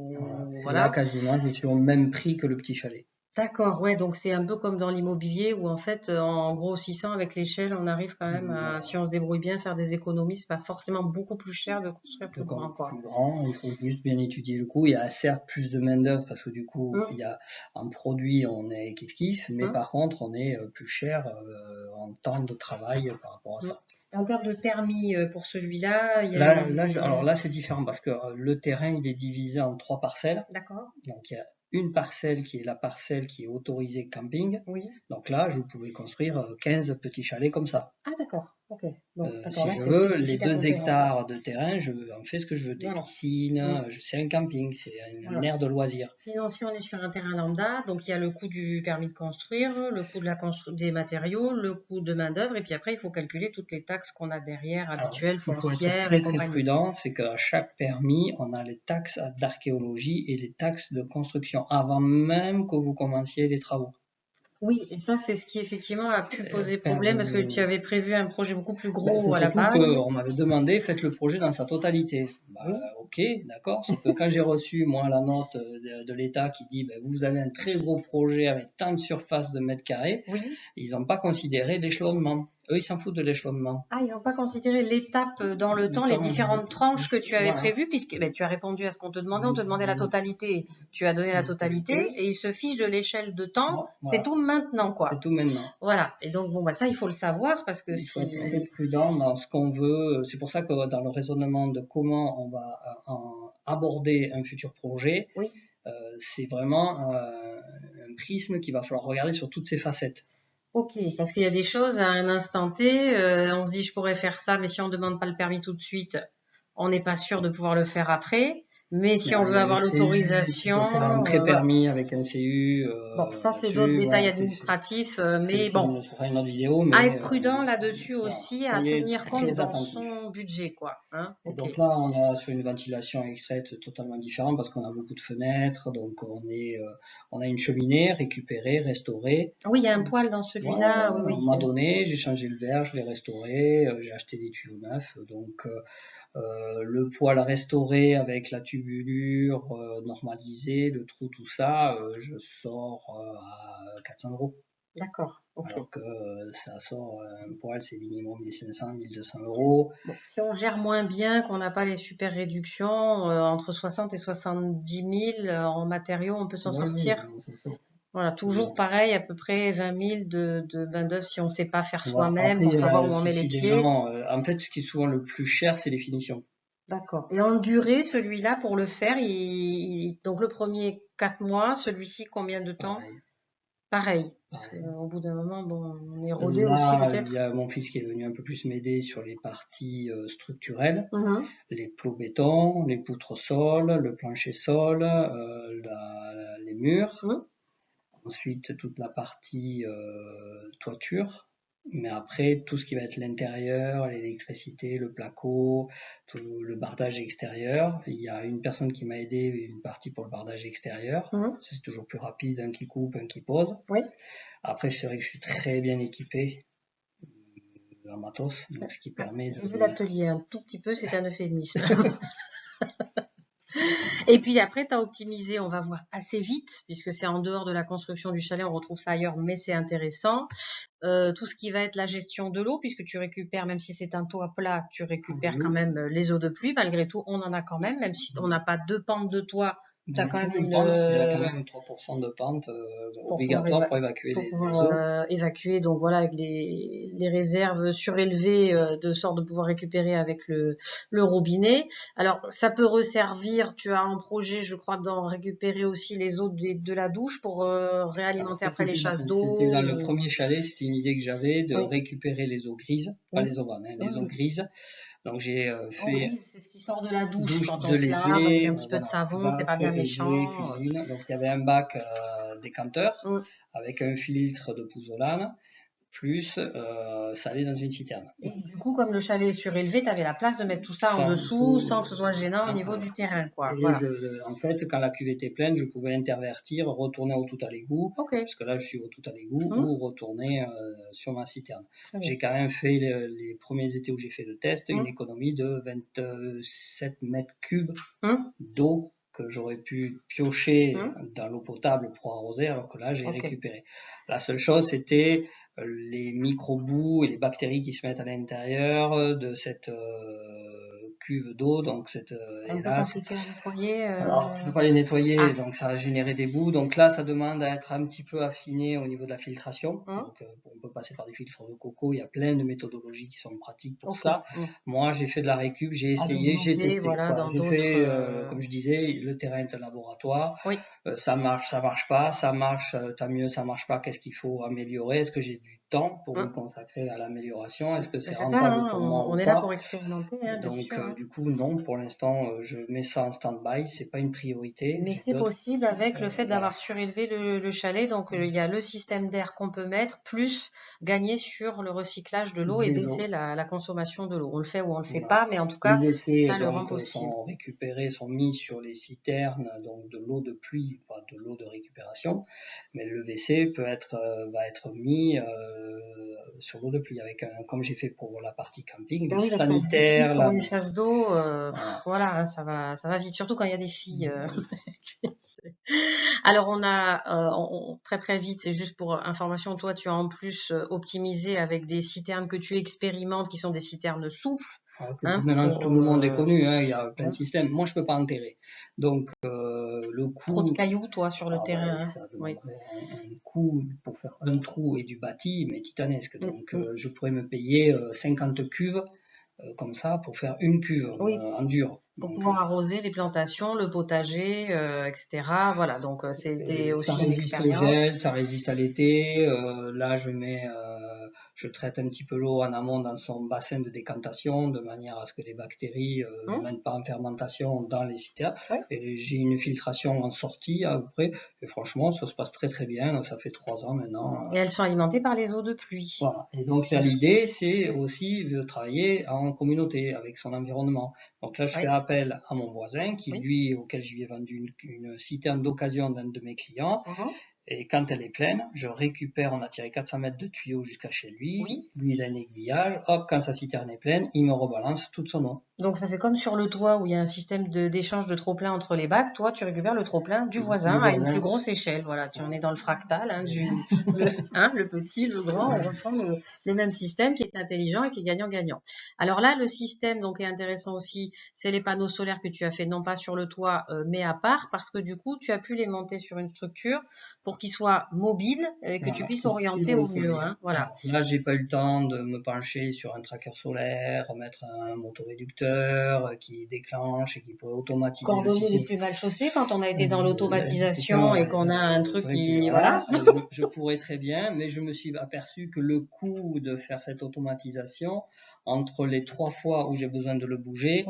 S2: Là, quasiment, je suis au même prix que le petit chalet.
S1: D'accord, ouais, donc c'est un peu comme dans l'immobilier où en fait, en grossissant avec l'échelle, on arrive quand même à, si on se débrouille bien, faire des économies. C'est pas forcément beaucoup plus cher de construire plus grand, quoi.
S2: Plus grand, il faut juste bien étudier le coût. Il y a certes plus de main d'œuvre parce que du coup, il y a un produit, on est kiff-kiff, mais par contre, on est plus cher en temps de travail par rapport à ça.
S1: En termes de permis pour celui-là,
S2: alors là, c'est différent parce que le terrain, il est divisé en 3 parcelles.
S1: D'accord.
S2: Donc il y a une parcelle qui est la parcelle qui est autorisée camping.
S1: Oui.
S2: Donc là, je pouvais construire 15 petits chalets comme ça.
S1: Ah d'accord, ok.
S2: Si je veux, les 2 hectares de terrain, je en fais ce que je veux. Des piscines, c'est un camping, c'est une aire de loisirs.
S1: Sinon, si on est sur un terrain lambda, donc il y a le coût du permis de construire, le coût de des matériaux, le coût de main d'œuvre, et puis après, il faut calculer toutes les taxes qu'on a derrière, habituelles, foncières.
S2: Il faut être très prudent, c'est qu'à chaque permis, on a les taxes d'archéologie et les taxes de construction avant même que vous commenciez les travaux.
S1: Oui, et ça, c'est ce qui effectivement a pu poser problème parce que tu avais prévu un projet beaucoup plus gros à la base.
S2: On m'avait demandé, faites le projet dans sa totalité. Ok, d'accord. Sauf que quand j'ai reçu, moi, la note de l'État qui dit, vous avez un très gros projet avec tant de surface de mètres carrés, ils n'ont pas considéré l'échelonnement. Eux, ils s'en foutent de l'échelonnement.
S1: Ah, ils n'ont pas considéré l'étape dans le temps, les différentes tranches que tu avais prévues, puisque tu as répondu à ce qu'on te demandait. On te demandait la totalité. Tu as donné la totalité et ils se fichent de l'échelle de temps. C'est tout maintenant, quoi.
S2: C'est tout maintenant.
S1: Voilà. Et donc, ça, il faut le savoir parce que
S2: il faut être très prudent dans ce qu'on veut. C'est pour ça que dans le raisonnement de comment on va aborder un futur projet, c'est vraiment un prisme qu'il va falloir regarder sur toutes ses facettes.
S1: Ok, parce qu'il y a des choses à un instant T, on se dit je pourrais faire ça, mais si on ne demande pas le permis tout de suite, on n'est pas sûr de pouvoir le faire après. Mais si on veut avoir l'autorisation...
S2: un pré-permis avec un CU...
S1: ça c'est d'autres détails administratifs, mais bon,
S2: une autre vidéo, mais
S1: à être prudent là-dessus aussi, à tenir compte dans son budget, quoi. Hein.
S2: Donc là, on a sur une ventilation extraite totalement différente parce qu'on a beaucoup de fenêtres, donc on a une cheminée récupérée, restaurée.
S1: Oui, il y a un poêle dans celui-là.
S2: On m'a donné, j'ai changé le verre, je l'ai restauré, j'ai acheté des tuyaux neufs, donc... le poêle restauré avec la tubulure normalisée, le trou, tout ça, je sors à 400 €.
S1: D'accord.
S2: Alors que ça sort, un poêle, c'est minimum 1500, 1200 €.
S1: Bon, si on gère moins bien, qu'on n'a pas les super réductions, entre 60 et 70 000 en matériaux, on peut s'en sortir. Voilà, toujours pareil, à peu près 20 000 de main d'œuvre si on ne sait pas faire soi-même, pour savoir où on met les pieds.
S2: En fait, ce qui est souvent le plus cher, c'est les finitions.
S1: D'accord. Et en durée, celui-là, pour le faire, donc le premier 4 mois, celui-ci combien de temps? Pareil. Parce qu'au bout d'un moment, on est rodé aussi peut-être.
S2: Il y a mon fils qui est venu un peu plus m'aider sur les parties structurelles, les plots béton, les poutres sol, le plancher sol, les murs. Ensuite, toute la partie toiture. Mais après, tout ce qui va être l'intérieur, l'électricité, le placo, tout le bardage extérieur. Il y a une personne qui m'a aidé, une partie pour le bardage extérieur. C'est toujours plus rapide, un qui coupe, un qui pose.
S1: Oui.
S2: Après, c'est vrai que je suis très bien équipé en matos, donc ce qui permet de...
S1: J'ai vu l'atelier un tout petit peu, c'est un euphémisme. Et puis après, tu as optimisé, on va voir assez vite, puisque c'est en dehors de la construction du chalet, on retrouve ça ailleurs, mais c'est intéressant. Tout ce qui va être la gestion de l'eau, puisque tu récupères, même si c'est un toit plat, tu récupères quand même les eaux de pluie. Malgré tout, on en a quand même si on n'a pas 2 pentes de toit. Tu as quand même
S2: une pente, il y a quand même 3% de pente obligatoire pour évacuer les eaux.
S1: Évacuer, donc voilà, avec les réserves surélevées, de sorte de pouvoir récupérer avec le robinet. Alors, ça peut resservir, tu as un projet, je crois, d'en récupérer aussi les eaux de la douche pour réalimenter après les chasses d'eau.
S2: C'était dans le premier chalet, c'était une idée que j'avais de récupérer les eaux grises, pas les eaux vannes, les eaux grises. Donc j'ai fait...
S1: c'est ce qui sort de la douche quand on se lave avec un petit peu de savon, c'est pas bien méchant.
S2: Cuisine. Donc il y avait un bac décanteur avec un filtre de pouzzolane, plus ça allait dans une citerne.
S1: Et du coup, comme le chalet est surélevé, tu avais la place de mettre tout ça en dessous sans que ce soit gênant au niveau du terrain, quoi. Voilà.
S2: En fait, quand la cuve était pleine, je pouvais intervertir, retourner au tout à l'égout, parce que là je suis au tout à l'égout, ou retourner sur ma citerne. J'ai quand même fait les premiers étés où j'ai fait le test, une économie de 27 mètres cubes d'eau que j'aurais pu piocher dans l'eau potable pour arroser, alors que là j'ai récupéré. La seule chose, c'était les micro-bouts et les bactéries qui se mettent à l'intérieur de cette cuve d'eau, donc cette hélas. Alors tu peux pas les nettoyer, donc ça va générer des bouts. Donc là, ça demande à être un petit peu affiné au niveau de la filtration. Donc on peut passer par des filtres de coco. Il y a plein de méthodologies qui sont pratiques pour ça. Moi, j'ai fait de la récup, j'ai essayé, j'ai testé. Voilà, j'ai fait, comme je disais, le terrain est un laboratoire. Ça marche pas, ça marche, tant mieux, ça marche pas. Qu'est-ce qu'il faut améliorer? Est-ce que j'ai du temps pour me consacrer à l'amélioration? Est-ce que c'est rentable pour moi ou pas?
S1: On est là pour expérimenter.
S2: Donc du coup non, pour l'instant je mets ça en stand-by, c'est pas une priorité.
S1: Mais c'est possible avec le fait d'avoir surélevé le chalet, donc il y a le système d'air qu'on peut mettre, plus gagner sur le recyclage de l'eau et baisser la consommation de l'eau. On le fait ou on le fait pas, mais en tout cas ça le rend possible.
S2: Sont récupérés, sont mis sur les citernes, donc de l'eau de pluie, pas de l'eau de récupération, mais le WC peut être va être mis sur l'eau de pluie avec comme j'ai fait pour la partie camping, le sanitaire,
S1: pour une chasse d'eau, voilà, ça va vite, surtout quand il y a des filles. Alors on a très très vite, c'est juste pour information, toi tu as en plus optimisé avec des citernes que tu expérimentes, qui sont des citernes souples.
S2: Maintenant tout le monde est connu, il y a plein de systèmes. Moi je peux pas enterrer, donc le coût.
S1: Trop de cailloux toi sur le terrain.
S2: Ça demanderait un coût pour faire un trou et du bâti, mais titanesque. Donc je pourrais me payer 50 cuves comme ça pour faire une cuve en dur.
S1: Pour pouvoir arroser les plantations, le potager, etc. Voilà, donc c'était aussi
S2: ça résiste au gel, ça résiste à l'été. Là, je traite un petit peu l'eau en amont dans son bassin de décantation, de manière à ce que les bactéries ne mènent pas en fermentation dans les citernes. Et j'ai une filtration en sortie à peu près. Et franchement, ça se passe très très bien. Ça fait 3 ans maintenant.
S1: Et elles sont alimentées par les eaux de pluie.
S2: Voilà. Et donc là, l'idée, c'est aussi de travailler en communauté avec son environnement. Donc là, je fais appel à mon voisin auquel je lui ai vendu une citerne d'occasion d'un de mes clients. Et quand elle est pleine, je récupère, on a tiré 400 mètres de tuyau jusqu'à chez lui. Lui, il a un aiguillage. Hop, quand sa citerne est pleine, il me rebalance toute son eau.
S1: Donc ça fait comme sur le toit où il y a un système d'échange de trop-plein entre les bacs. Toi, tu récupères le trop-plein du voisin à une plus grosse échelle. Voilà, tu en es dans le fractal, le petit, le grand, on reprend le même système qui est intelligent et qui est gagnant-gagnant. Alors là, le système donc est intéressant aussi, c'est les panneaux solaires que tu as fait non pas sur le toit mais à part, parce que du coup, tu as pu les monter sur une structure pour qu'ils soient mobiles et que tu puisses orienter au mieux. Voilà.
S2: Là, j'ai pas eu le temps de me pencher sur un tracker solaire, mettre un motoréducteur qui déclenche et qui pourrait automatiser
S1: le système. Les plus mal chaussés quand on a été dans l'automatisation et qu'on a un truc qui... Voilà.
S2: Je pourrais très bien, mais je me suis aperçu que le coût de faire cette automatisation, entre les 3 fois où j'ai besoin de le bouger,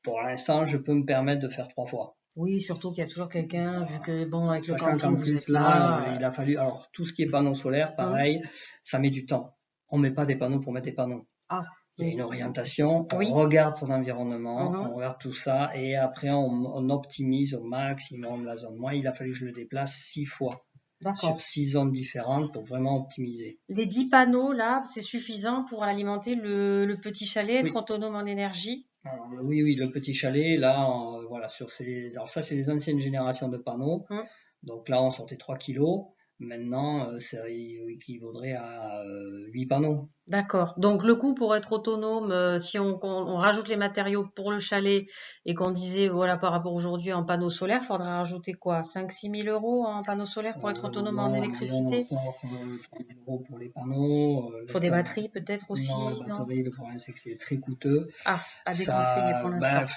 S2: pour l'instant, je peux me permettre de faire 3 fois.
S1: Oui, surtout qu'il y a toujours quelqu'un, vu que bon, avec le
S2: Sachant qu'en
S1: camping, vous
S2: plus,
S1: êtes
S2: là,
S1: là.
S2: il a fallu. Alors, tout ce qui est panneaux solaires, pareil, ça met du temps. On met pas des panneaux pour mettre des panneaux.
S1: Ah,
S2: Il y a
S1: oui.
S2: une orientation, on
S1: Oui.
S2: regarde son environnement,
S1: Mhm.
S2: on regarde tout ça, et après, on optimise au maximum la zone. Moi, il a fallu que je le déplace 6 fois sur
S1: D'accord.
S2: 6 zones différentes pour vraiment optimiser.
S1: Les 10 panneaux, là, c'est suffisant pour alimenter le petit chalet, être
S2: Oui.
S1: autonome en énergie?
S2: Alors, oui, le petit chalet, là, voilà, alors ça, c'est les anciennes générations de panneaux.
S1: Hum.
S2: Donc là, on sortait 3 kilos. Maintenant, ça équivaudrait à 8 panneaux.
S1: D'accord. Donc le coût pour être autonome, si on rajoute les matériaux pour le chalet et qu'on disait, voilà, par rapport aujourd'hui en panneaux solaires, il faudrait rajouter quoi? 5 000 – 6 000 € en panneaux solaires pour être autonome en
S2: Non, en moyenne, on
S1: électricité?
S2: sort 3 000 € pour les panneaux.
S1: Il faut des batteries peut-être
S2: Non, les
S1: aussi, non?
S2: batteries, le problème, c'est que c'est très coûteux.
S1: Ah, à déconseiller
S2: Ça,
S1: pour
S2: ben,
S1: l'instant.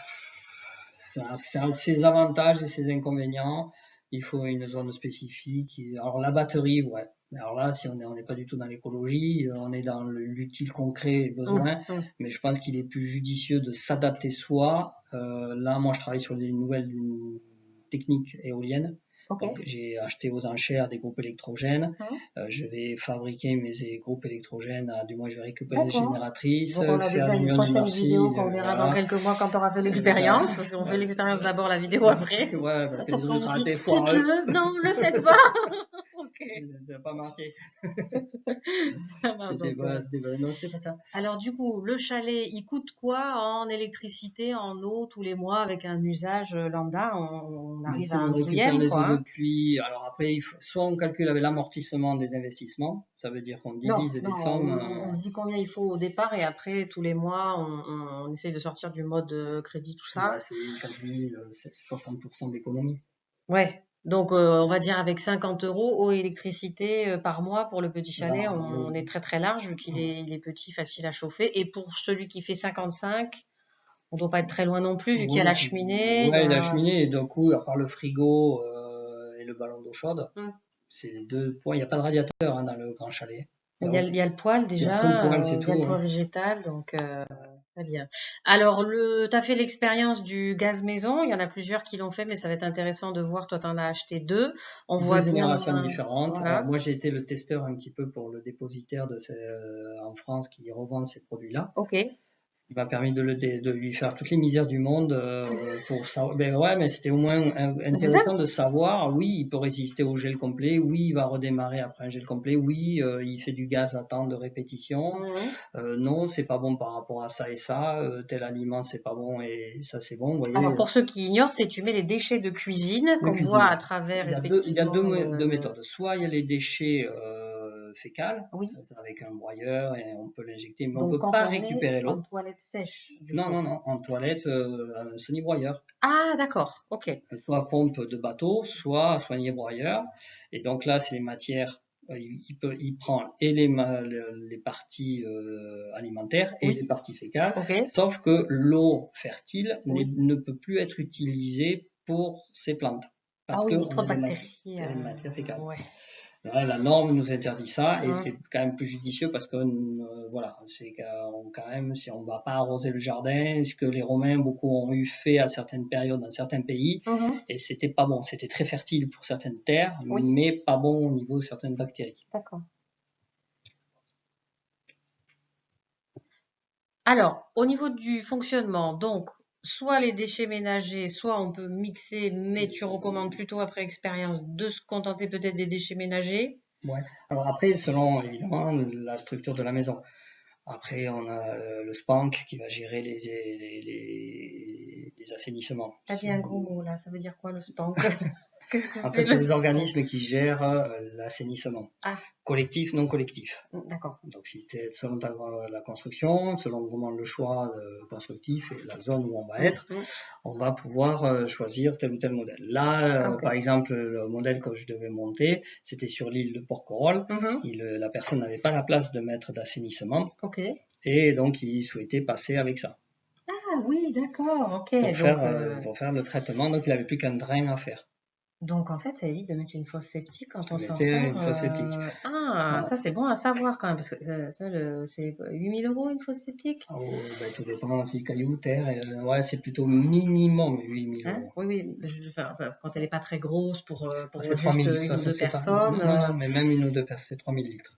S2: ça a ses avantages et ses inconvénients. Il faut une zone spécifique. Alors, la batterie, ouais. Alors là, si on n'est pas du tout dans l'écologie, on est dans l'utile concret et besoin. Mais je pense qu'il est plus judicieux de s'adapter soi. Là, moi, je travaille sur des nouvelles techniques éoliennes.
S1: Ok.
S2: Donc, j'ai acheté aux enchères des groupes électrogènes. Je vais fabriquer mes groupes électrogènes. Du moins, je vais récupérer les
S1: D'accord.
S2: génératrices,
S1: Donc on a
S2: faire
S1: déjà
S2: du
S1: une
S2: ion
S1: prochaine
S2: inertie,
S1: vidéo qu'on verra dans
S2: voilà.
S1: quelques mois quand on aura fait
S2: Ça,
S1: l'expérience, parce qu'on fait
S2: ouais,
S1: l'expérience d'abord, la vidéo après.
S2: ouais, parce que les
S1: Après on
S2: autres
S1: vous dit,
S2: ratés foireux.
S1: faites-le, non, le faites pas. Ok,
S2: Ça n'a pas marché.
S1: ça marche donc.
S2: Non, c'était pas ça.
S1: Alors du coup, le chalet, il coûte quoi en électricité, en eau tous les mois avec un usage lambda? On arrive à
S2: On
S1: un
S2: récupère
S1: douzième,
S2: les eaux
S1: quoi,
S2: de
S1: hein.
S2: pluie. Alors après, soit on calcule avec l'amortissement des investissements. Ça veut dire qu'on
S1: Non,
S2: divise des
S1: non,
S2: sommes.
S1: on se dit combien il faut au départ et après, tous les mois, on essaye de sortir du mode crédit, tout ça.
S2: Ouais, c'est 4 000, c'est 60% d'économie.
S1: Ouais. Donc, on va dire avec 50 € eau et électricité par mois pour le petit chalet, on est très très large vu il est petit, facile à chauffer. Et pour celui qui fait 55, on doit pas être très loin non plus vu qu'il y a la cheminée. Il y
S2: Ouais, la
S1: a...
S2: cheminée, et d'un coup, à part le frigo et le ballon d'eau chaude,
S1: Hum.
S2: c'est les 2 points. Il n'y a pas de radiateur dans le grand chalet.
S1: Il y a le poêle
S2: Il y a que le
S1: déjà,
S2: poêle, c'est
S1: il y a le
S2: tout.
S1: poêle végétal, donc très bien. Alors, t'as fait l'expérience du gaz maison, il y en a plusieurs qui l'ont fait, mais ça va être intéressant de voir, toi t'en as acheté deux. On voit
S2: 2
S1: bien,
S2: générations différentes. Alors
S1: voilà.
S2: moi, j'ai été le testeur un petit peu pour le dépositaire en France qui revend ces produits-là.
S1: Ok.
S2: Il m'a permis de lui faire toutes les misères du monde pour savoir. Ben ouais, mais c'était au moins
S1: C'est ça?
S2: intéressant de savoir. Oui, il peut résister au gel complet. Oui, il va redémarrer après un gel complet. Oui, il fait du gaz à temps de répétition. Non, c'est pas bon par rapport à ça et ça. Tel aliment, c'est pas bon et ça, c'est bon. Vous voyez.
S1: Alors pour ceux qui ignorent, c'est tu mets les déchets de cuisine qu'on voit à travers
S2: Il y a
S1: effectivement.
S2: deux méthodes. Soit il y a les déchets fécales,
S1: Oui.
S2: ça, avec un broyeur et on peut l'injecter, mais on
S1: Donc
S2: peut
S1: quand
S2: pas
S1: on
S2: récupérer
S1: est en
S2: l'eau.
S1: toilette sèche, du
S2: Non,
S1: coup.
S2: non, en toilette, un semi-broyeur.
S1: Ah d'accord, ok.
S2: Soit pompe de bateau, soit soigner broyeur. Et donc là, c'est les matières. Il prend et les parties alimentaires et les parties fécales.
S1: Ok.
S2: Sauf que l'eau fertile
S1: Oui.
S2: ne peut plus être utilisée pour ces plantes. Parce
S1: Ah oui,
S2: qu'on
S1: trop
S2: a
S1: de bactéries.
S2: des matières fécales.
S1: Ouais.
S2: Là, la norme nous interdit ça et c'est quand même plus judicieux parce que voilà, c'est quand même si on va pas arroser le jardin, ce que les Romains beaucoup ont eu fait à certaines périodes dans certains pays et c'était pas bon, c'était très fertile pour certaines terres, mais pas bon au niveau de certaines bactéries.
S1: D'accord. Alors, au niveau du fonctionnement, donc soit les déchets ménagers, soit on peut mixer, mais tu recommandes plutôt après expérience de se contenter peut-être des déchets ménagers.
S2: Ouais. Alors après, selon évidemment la structure de la maison. Après, on a le SPANC qui va gérer les assainissements.
S1: T'as dit un gros mot là, ça veut dire quoi le SPANC? Qu'est-ce que
S2: En fait, c'est des organismes qui gèrent l'assainissement.
S1: Ah.
S2: Collectif, non collectif.
S1: D'accord.
S2: Donc, si c'est selon la construction, selon vraiment le choix constructif et la zone où on va être, on va pouvoir choisir tel ou tel modèle. Là, par exemple, le modèle que je devais monter, c'était sur l'île de Porquerolles. La personne n'avait pas la place de mettre d'assainissement.
S1: Ok.
S2: Et donc, il souhaitait passer avec ça.
S1: Ah oui, d'accord, ok.
S2: Pour faire le traitement, donc il n'avait plus qu'un drain à faire.
S1: Donc en fait, ça évite de mettre une fosse septique quand on s'en
S2: Mettez
S1: sert.
S2: une fosse septique.
S1: Ah,
S2: Voilà.
S1: ça c'est bon à savoir quand même, parce que c'est 8 000 € une fosse septique?
S2: Ah, tout dépend si cailloux, terre. Ouais, c'est plutôt minimum 8 000
S1: Hein?
S2: euros.
S1: Oui, oui, enfin, quand elle n'est pas très grosse
S2: Ah,
S1: pour
S2: c'est 3
S1: juste
S2: 000
S1: une ou
S2: ça
S1: deux
S2: c'est pas.
S1: personnes.
S2: Non, non, mais même une ou deux personnes, c'est 3 000 litres.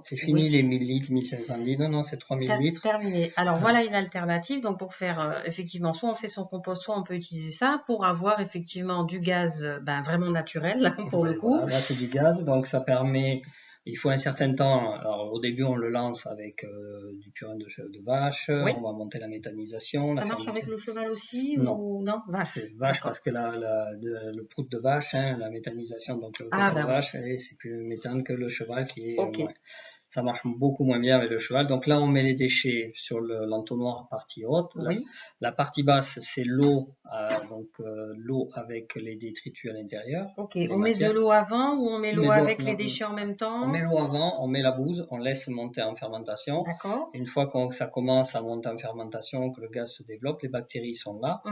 S2: C'est fini les
S1: Oui.
S2: 1 000 litres, 1 500 litres. Non, non, c'est 3 000 litres.
S1: Terminé. Alors
S2: Voilà.
S1: voilà une alternative. Donc pour faire effectivement, soit on fait son compost, soit on peut utiliser ça pour avoir effectivement du gaz vraiment naturel pour le coup.
S2: Voilà, là c'est du gaz, donc ça permet. Il faut un certain temps. Alors au début on le lance avec du purin de vache.
S1: Oui.
S2: On va monter la méthanisation,
S1: Ça
S2: la
S1: marche avec
S2: fermentation.
S1: le cheval aussi
S2: Non,
S1: ou non? Vache.
S2: c'est vache
S1: D'accord.
S2: parce que le prout de vache, hein, la méthanisation, donc le
S1: Ah
S2: côté
S1: ben oui.
S2: vache, c'est plus méthane que le cheval qui est
S1: Ok.
S2: moins. Ça marche beaucoup moins bien avec le cheval. Donc là, on met les déchets sur l'entonnoir partie haute.
S1: Oui.
S2: La partie basse, c'est l'eau, donc l'eau avec les détritus à l'intérieur.
S1: Ok.
S2: Les
S1: On met de
S2: matières.
S1: l'eau avant ou on met
S2: On
S1: l'eau
S2: met
S1: avec les
S2: non,
S1: déchets en même
S2: on
S1: temps?
S2: met l'eau avant, on met la bouse, on laisse monter en fermentation.
S1: D'accord.
S2: Une fois que ça commence à monter en fermentation, que le gaz se développe, les bactéries sont là.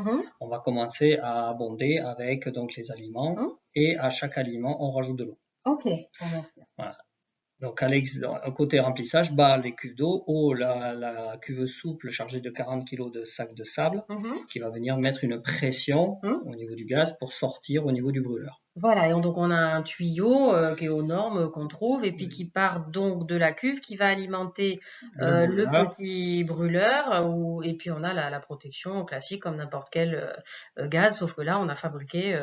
S2: On va commencer à abonder avec donc les aliments et à chaque aliment, on rajoute de l'eau.
S1: Ok.
S2: Voilà. Donc à côté remplissage, bas les cuves d'eau, haut la cuve souple chargée de 40 kg de sac de sable qui va venir mettre une pression au niveau du gaz pour sortir au niveau du brûleur.
S1: Voilà, et donc on a un tuyau qui est aux normes qu'on trouve et puis qui part donc de la cuve qui va alimenter le petit brûleur et puis on a la protection classique comme n'importe quel gaz, sauf que là on a fabriqué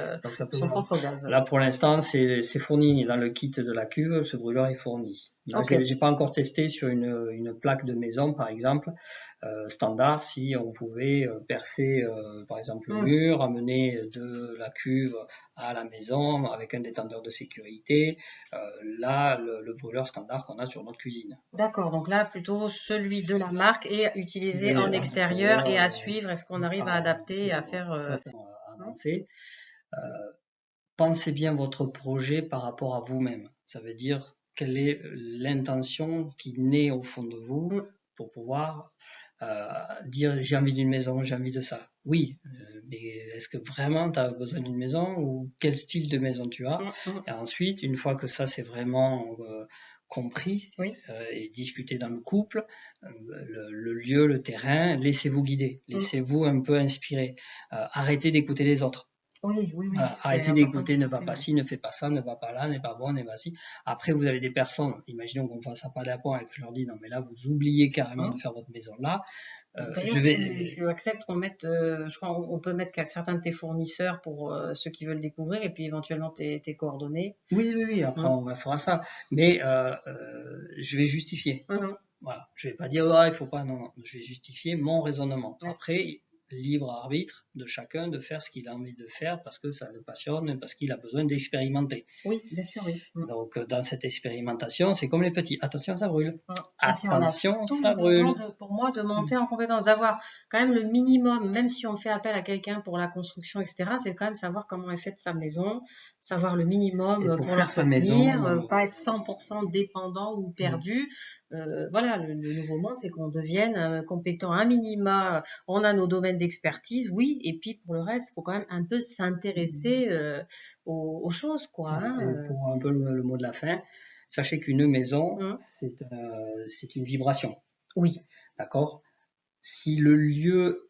S1: son propre gaz.
S2: Là pour l'instant c'est fourni dans le kit de la cuve, ce brûleur est fourni.
S1: Okay.
S2: J'ai pas encore testé sur une plaque de maison par exemple. Standard si on pouvait percer par exemple le mur, amener de la cuve à la maison avec un détendeur de sécurité. Là, le brûleur standard qu'on a sur notre cuisine.
S1: D'accord, donc là plutôt celui de la marque et utilisé en extérieur et à suivre. Est-ce qu'on arrive à adapter et à faire
S2: avancer. Pensez bien votre projet par rapport à vous-même. Ça veut dire quelle est l'intention qui naît au fond de vous pour pouvoir dire j'ai envie d'une maison, j'ai envie de ça. Oui, mais est-ce que vraiment tu as besoin d'une maison ou quel style de maison tu as? Et ensuite, une fois que ça c'est vraiment compris et discuté dans le couple, le lieu, le terrain, laissez-vous guider, laissez-vous un peu inspirer, arrêtez d'écouter les autres.
S1: Oui.
S2: Arrêtez d'écouter, ne va pas ci, ne fais pas ça, ne va pas là, n'est pas bon, n'est pas ci. Après, vous avez des personnes, imaginons qu'on fasse un palais à point et que je leur dis non, mais là, vous oubliez carrément de faire votre maison là.
S1: Tu acceptes qu'on mette, je crois, on peut mettre certains de tes fournisseurs pour ceux qui veulent découvrir et puis éventuellement tes coordonnées.
S2: Oui, après on fera ça. Mais je vais justifier. Voilà. Je vais pas dire il faut pas, non, je vais justifier mon raisonnement. Après, libre arbitre de chacun de faire ce qu'il a envie de faire parce que ça le passionne, parce qu'il a besoin d'expérimenter.
S1: Oui, bien sûr, oui.
S2: Donc dans cette expérimentation, c'est comme les petits. Attention, ça brûle. Attention, ça brûle.
S1: Pour moi, de monter en compétence, d'avoir quand même le minimum, même si on fait appel à quelqu'un pour la construction, etc., c'est quand même savoir comment est faite sa maison, savoir le minimum pour faire sa maison, pas être 100% dépendant ou perdu. Voilà, le nouveau monde, c'est qu'on devienne compétent à minima. On a nos domaines d'expertise, oui, et puis pour le reste, il faut quand même un peu s'intéresser aux choses, quoi.
S2: Pour un peu le mot de la fin, sachez qu'une maison, c'est une vibration.
S1: Oui. D'accord.
S2: Si le lieu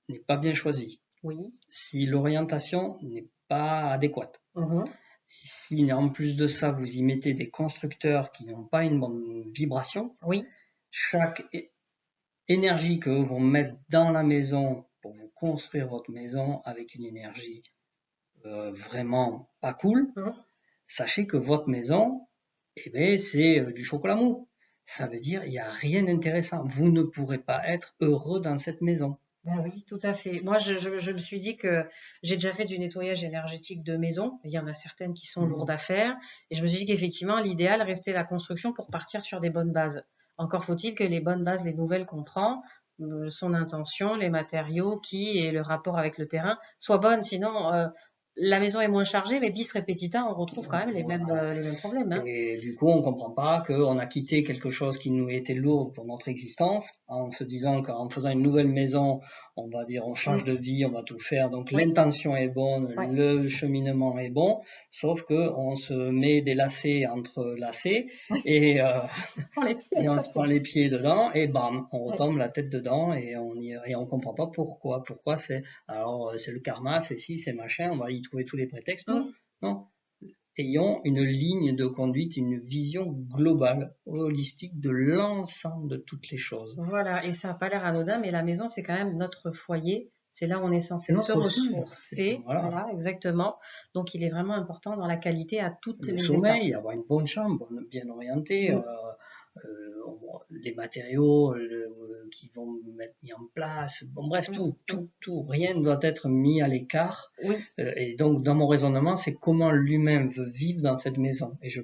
S2: n'est pas bien choisi,
S1: oui.
S2: Si l'orientation n'est pas adéquate, si en plus de ça vous y mettez des constructeurs qui n'ont pas une bonne vibration, chaque énergie que vont mettre dans la maison pour vous construire votre maison avec une énergie vraiment pas cool, sachez que votre maison, c'est du chocolat mou. Ça veut dire il n'y a rien d'intéressant. Vous ne pourrez pas être heureux dans cette maison.
S1: Ben oui, tout à fait. Moi, je me suis dit que j'ai déjà fait du nettoyage énergétique de maison. Il y en a certaines qui sont lourdes à faire. Et je me suis dit qu'effectivement, l'idéal restait la construction pour partir sur des bonnes bases. Encore faut-il que les bonnes bases, les nouvelles qu'on prend, son intention, les matériaux, et le rapport avec le terrain soient bonnes. Sinon, la maison est moins chargée, mais bis repetita, on retrouve quand même les mêmes problèmes. Hein.
S2: Et du coup, on comprend pas qu'on a quitté quelque chose qui nous était lourd pour notre existence, en se disant qu'en faisant une nouvelle maison, on va dire, on change de vie, on va tout faire. Donc l'intention est bonne, le cheminement est bon, sauf que on se met des lacets entre lacets et on se prend les pieds dedans et bam, on retombe la tête dedans et on comprend pas pourquoi. Pourquoi c'est le karma, c'est ci, c'est machin, on va y trouver tous les prétextes. Non. Ayons une ligne de conduite, une vision globale, holistique de l'ensemble de toutes les choses.
S1: Voilà, et ça n'a pas l'air anodin, mais la maison, c'est quand même notre foyer. C'est là où on est censé se ressourcer. Voilà, exactement. Donc, il est vraiment important dans la qualité à toutes les étapes.
S2: Le sommeil, avoir une bonne chambre, bien orientée, les matériaux qui vont être mis en place. Bon, bref, tout, rien ne doit être mis à l'écart. Et donc, dans mon raisonnement, c'est comment l'humain veut vivre dans cette maison. Et je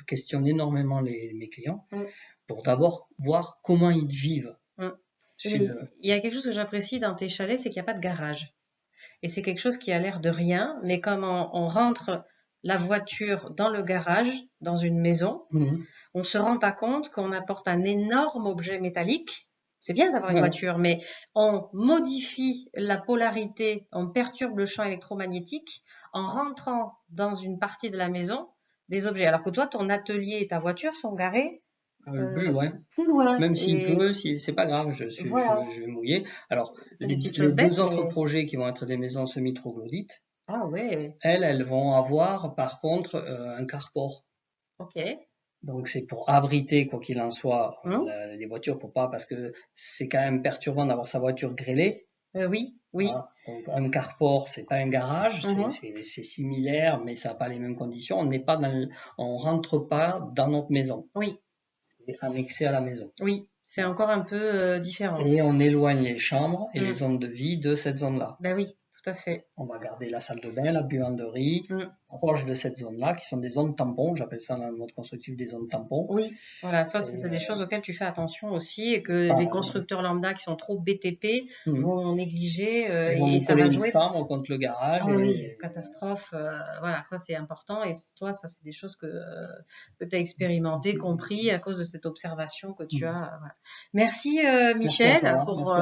S2: questionne énormément mes clients pour d'abord voir comment ils vivent.
S1: Il y a quelque chose que j'apprécie dans tes chalets, c'est qu'il n'y a pas de garage. Et c'est quelque chose qui a l'air de rien, mais comme on rentre la voiture dans le garage, dans une maison, on se rend pas compte qu'on apporte un énorme objet métallique. C'est bien d'avoir une voiture, mais on modifie la polarité, on perturbe le champ électromagnétique en rentrant dans une partie de la maison des objets. Alors que toi, ton atelier et ta voiture sont garés
S2: plus loin. Même s'il pleut, c'est pas grave, je vais mouiller. Alors, les deux autres projets qui vont être des maisons semi-troglodytes, elles vont avoir par contre un carport. Donc c'est pour abriter, quoi qu'il en soit, les voitures, parce que c'est quand même perturbant d'avoir sa voiture grêlée.
S1: Oui.
S2: Voilà. Donc un carport, c'est pas un garage, c'est similaire, mais ça n'a pas les mêmes conditions. On rentre pas dans notre maison. C'est annexé à la maison.
S1: C'est encore un peu différent.
S2: Et on éloigne les chambres et les zones de vie de cette zone-là.
S1: Ben oui, tout à fait.
S2: On va garder la salle de bain, la buanderie, proche de cette zone-là, qui sont des zones tampons. J'appelle ça dans le mode constructif des zones tampons.
S1: Voilà, ça c'est des choses auxquelles tu fais attention aussi et que des constructeurs lambda qui sont trop BTP vont négliger
S2: et ça va jouer. Chambre contre le garage.
S1: Catastrophe. Voilà, ça c'est important et toi, ça c'est des choses que tu as expérimenté, compris à cause de cette observation que tu as. Voilà. Merci Michel pour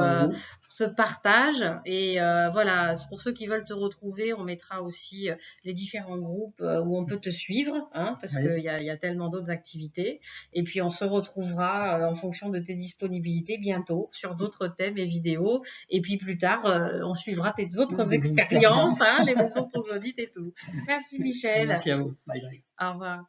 S1: ce partage et voilà, pour ceux qui veulent te retrouver, on mettra aussi les différents groupes où on peut te suivre, parce qu'il y a tellement d'autres activités. Et puis on se retrouvera en fonction de tes disponibilités bientôt sur d'autres thèmes et vidéos. Et puis plus tard, on suivra tes autres expériences, les maisons troglodytes et tout. Merci Michel.
S2: Merci à vous. Bye bye.
S1: Au revoir.